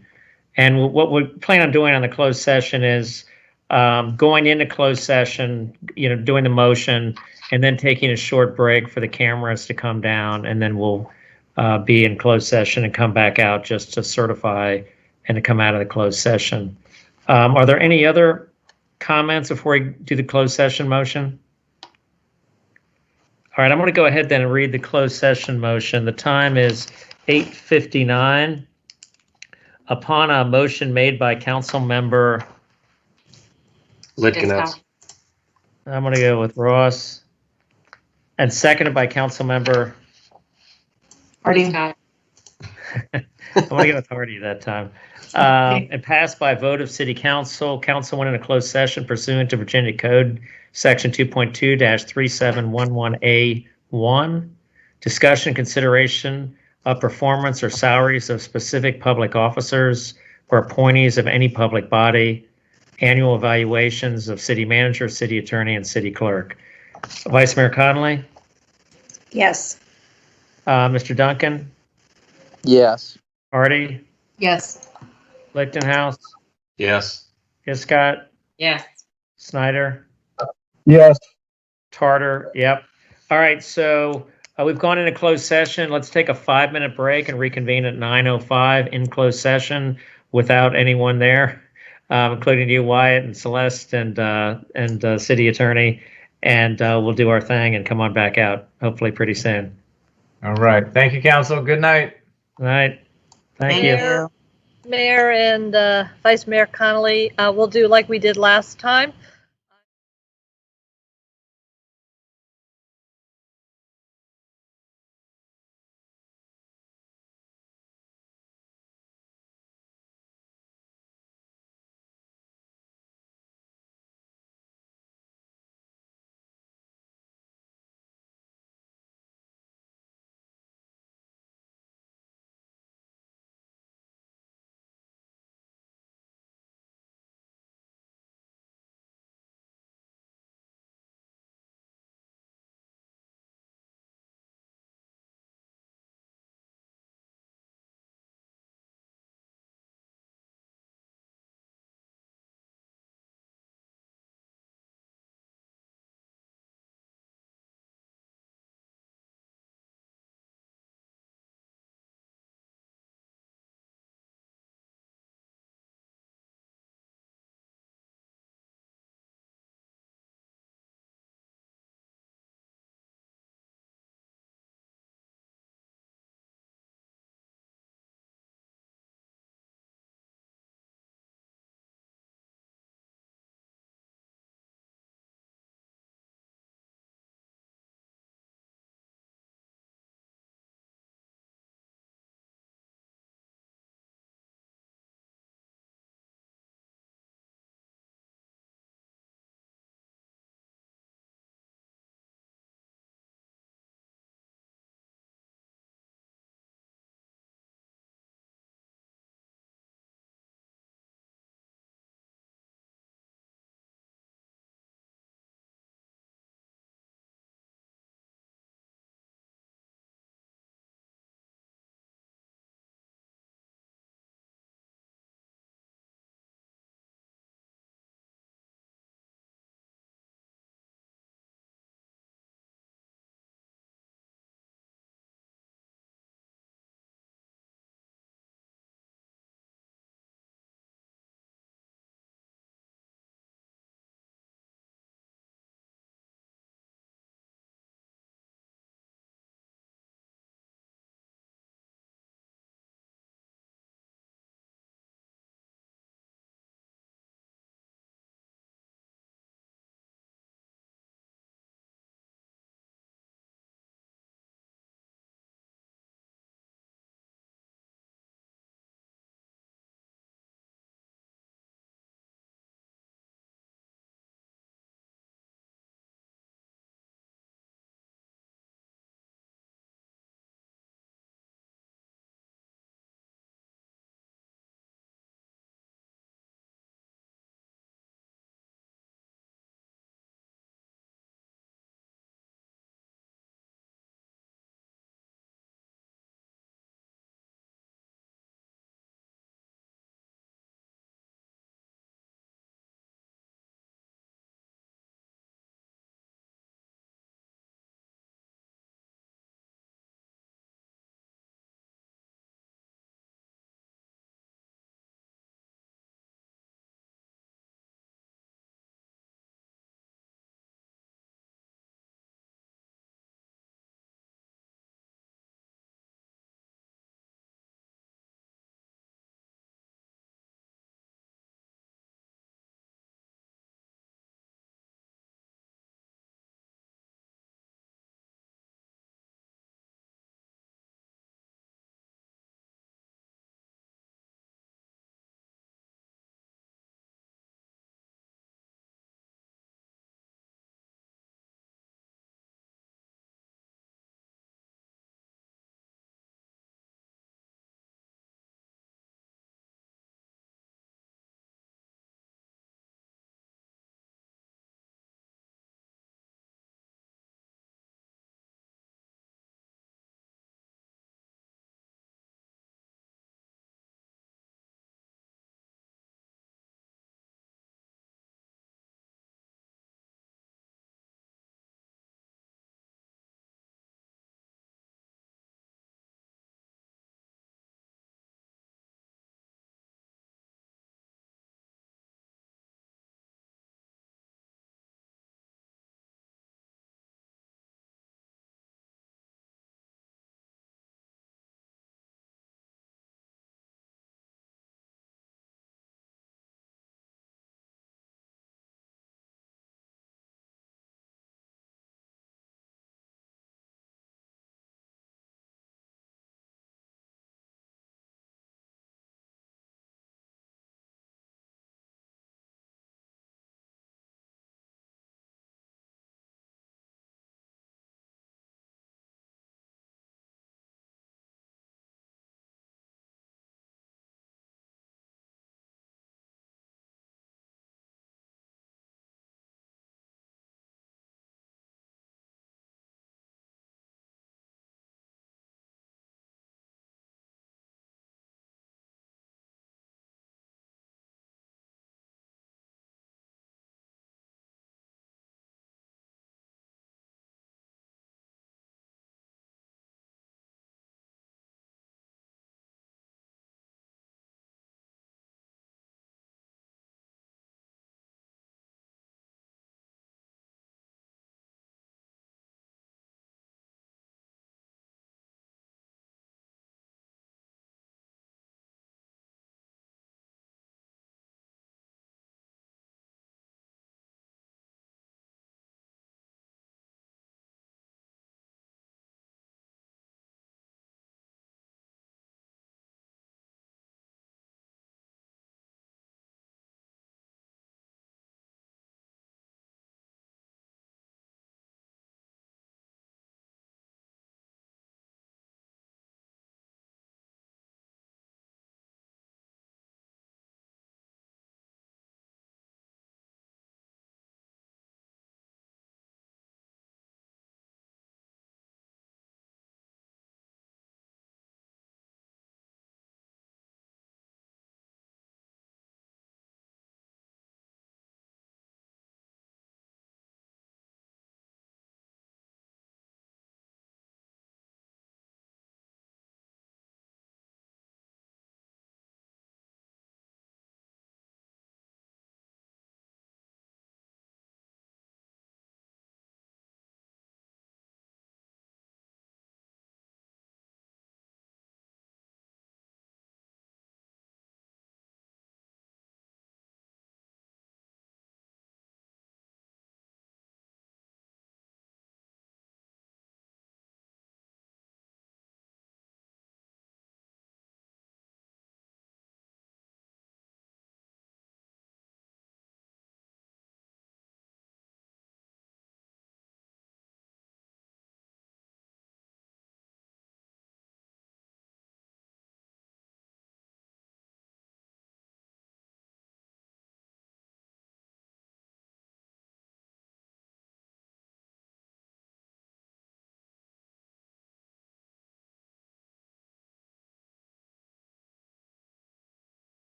Speaker 3: And what we plan on doing on the closed session is going into closed session, doing the motion, and then taking a short break for the cameras to come down, and then we'll be in closed session and come back out just to certify and to come out of the closed session. Are there any other comments before we do the closed session motion? All right, I'm going to go ahead then and read the closed session motion. The time is 8:59. Upon a motion made by Council Member
Speaker 5: Litkinets.
Speaker 3: I'm going to go with Ross. and seconded by Councilmember.
Speaker 1: Hardy.
Speaker 15: Scott.
Speaker 3: I'm going to go with Hardy that time. And passed by a vote of City Council. Council went into closed session pursuant to Virginia Code Section 2.2-3711A1. Discussion, consideration of performance or salaries of specific public officers or appointees of any public body. Annual evaluations of city manager, city attorney, and city clerk. Vice Mayor Connolly,
Speaker 13: Yes.
Speaker 3: Mr. Duncan,
Speaker 11: Yes.
Speaker 3: Hardy,
Speaker 1: Yes.
Speaker 3: Lichtenhouse,
Speaker 5: Yes.
Speaker 3: Hiscott,
Speaker 15: Yes.
Speaker 3: Snyder,
Speaker 4: Yes.
Speaker 3: Tarter. Yep. All right. So we've gone into closed session. Let's take a 5-minute break and reconvene at 9:05 in closed session without anyone there, including you, Wyatt, and Celeste, and city attorney. And we'll do our thing and come on back out, hopefully pretty soon.
Speaker 6: All right. Thank you, council. Good night.
Speaker 3: All right. Thank you.
Speaker 2: Mayor and Vice Mayor Connolly, we'll do like we did last time.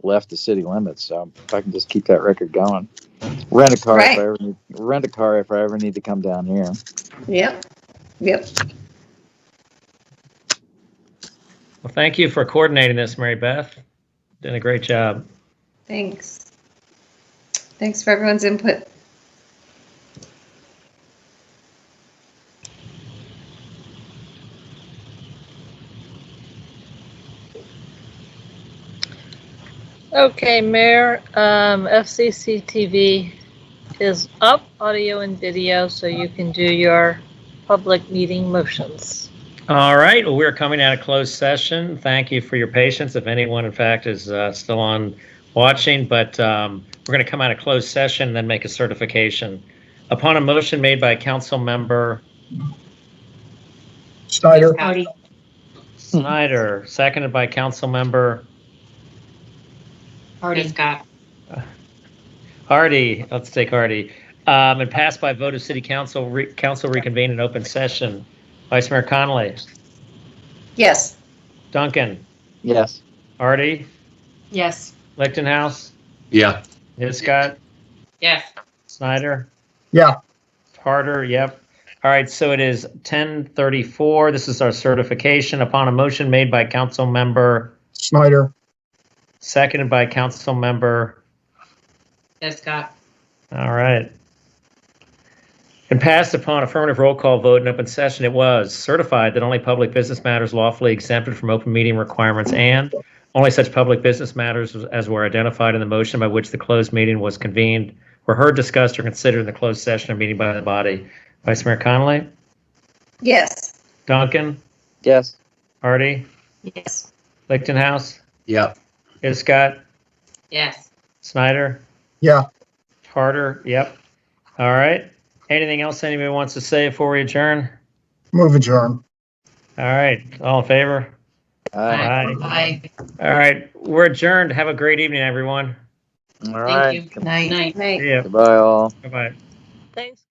Speaker 11: left the city limits. So if I can just keep that record going, rent a car if
Speaker 13: Right.
Speaker 11: I ever need, rent a car if I ever need to come down here.
Speaker 13: Yep. Yep.
Speaker 3: Well, thank you for coordinating this, Mary Beth. Did a great job.
Speaker 13: Thanks. Thanks for everyone's input.
Speaker 2: Okay, Mayor, FCC TV is up, audio and video, so you can do your public meeting motions.
Speaker 3: All right. Well, we're coming out of closed session. Thank you for your patience. If anyone, in fact, is still on watching, but we're going to come out of closed session and then make a certification. Upon a motion made by Council Member
Speaker 4: Snyder.
Speaker 3: Snyder, seconded by Council Member
Speaker 15: Hardy. Scott.
Speaker 3: Hardy. Let's take Hardy. And passed by vote of City Council. Council reconvene in open session. Vice Mayor Connolly.
Speaker 13: Yes.
Speaker 3: Duncan.
Speaker 11: Yes.
Speaker 3: Hardy.
Speaker 1: Yes.
Speaker 3: Lichtenhouse.
Speaker 5: Yeah.
Speaker 3: Hiscott.
Speaker 15: Yes.
Speaker 3: Snyder.
Speaker 4: Yeah.
Speaker 3: Harder. Yep. All right. So it is 10:34. This is our certification upon a motion made by Council Member
Speaker 4: Snyder.
Speaker 3: Seconded by Council Member.
Speaker 15: Yes, Scott.
Speaker 3: All right. And passed upon affirmative roll call vote in open session, it was certified that only public business matters lawfully exempted from open meeting requirements and only such public business matters as were identified in the motion by which the closed meeting was convened were heard, discussed, or considered in the closed session or meeting by the body. Vice Mayor Connolly?
Speaker 13: Yes.
Speaker 3: Duncan?
Speaker 11: Yes.
Speaker 3: Hardy?
Speaker 1: Yes.
Speaker 3: Lichtenhouse?
Speaker 5: Yeah.
Speaker 3: Hiscott?
Speaker 15: Yes.
Speaker 3: Snyder?
Speaker 4: Yeah.
Speaker 3: Harder? Yep. All right. Anything else anybody wants to say before we adjourn?
Speaker 4: Move adjourn.
Speaker 3: All right. All in favor?
Speaker 11: Aye.
Speaker 1: Bye.
Speaker 3: All right. We're adjourned. Have a great evening, everyone.
Speaker 11: All right.
Speaker 1: Thank you. Good night.
Speaker 15: Night.
Speaker 13: Night.
Speaker 3: See ya.
Speaker 11: Goodbye, all.
Speaker 3: Bye-bye.
Speaker 2: Thanks.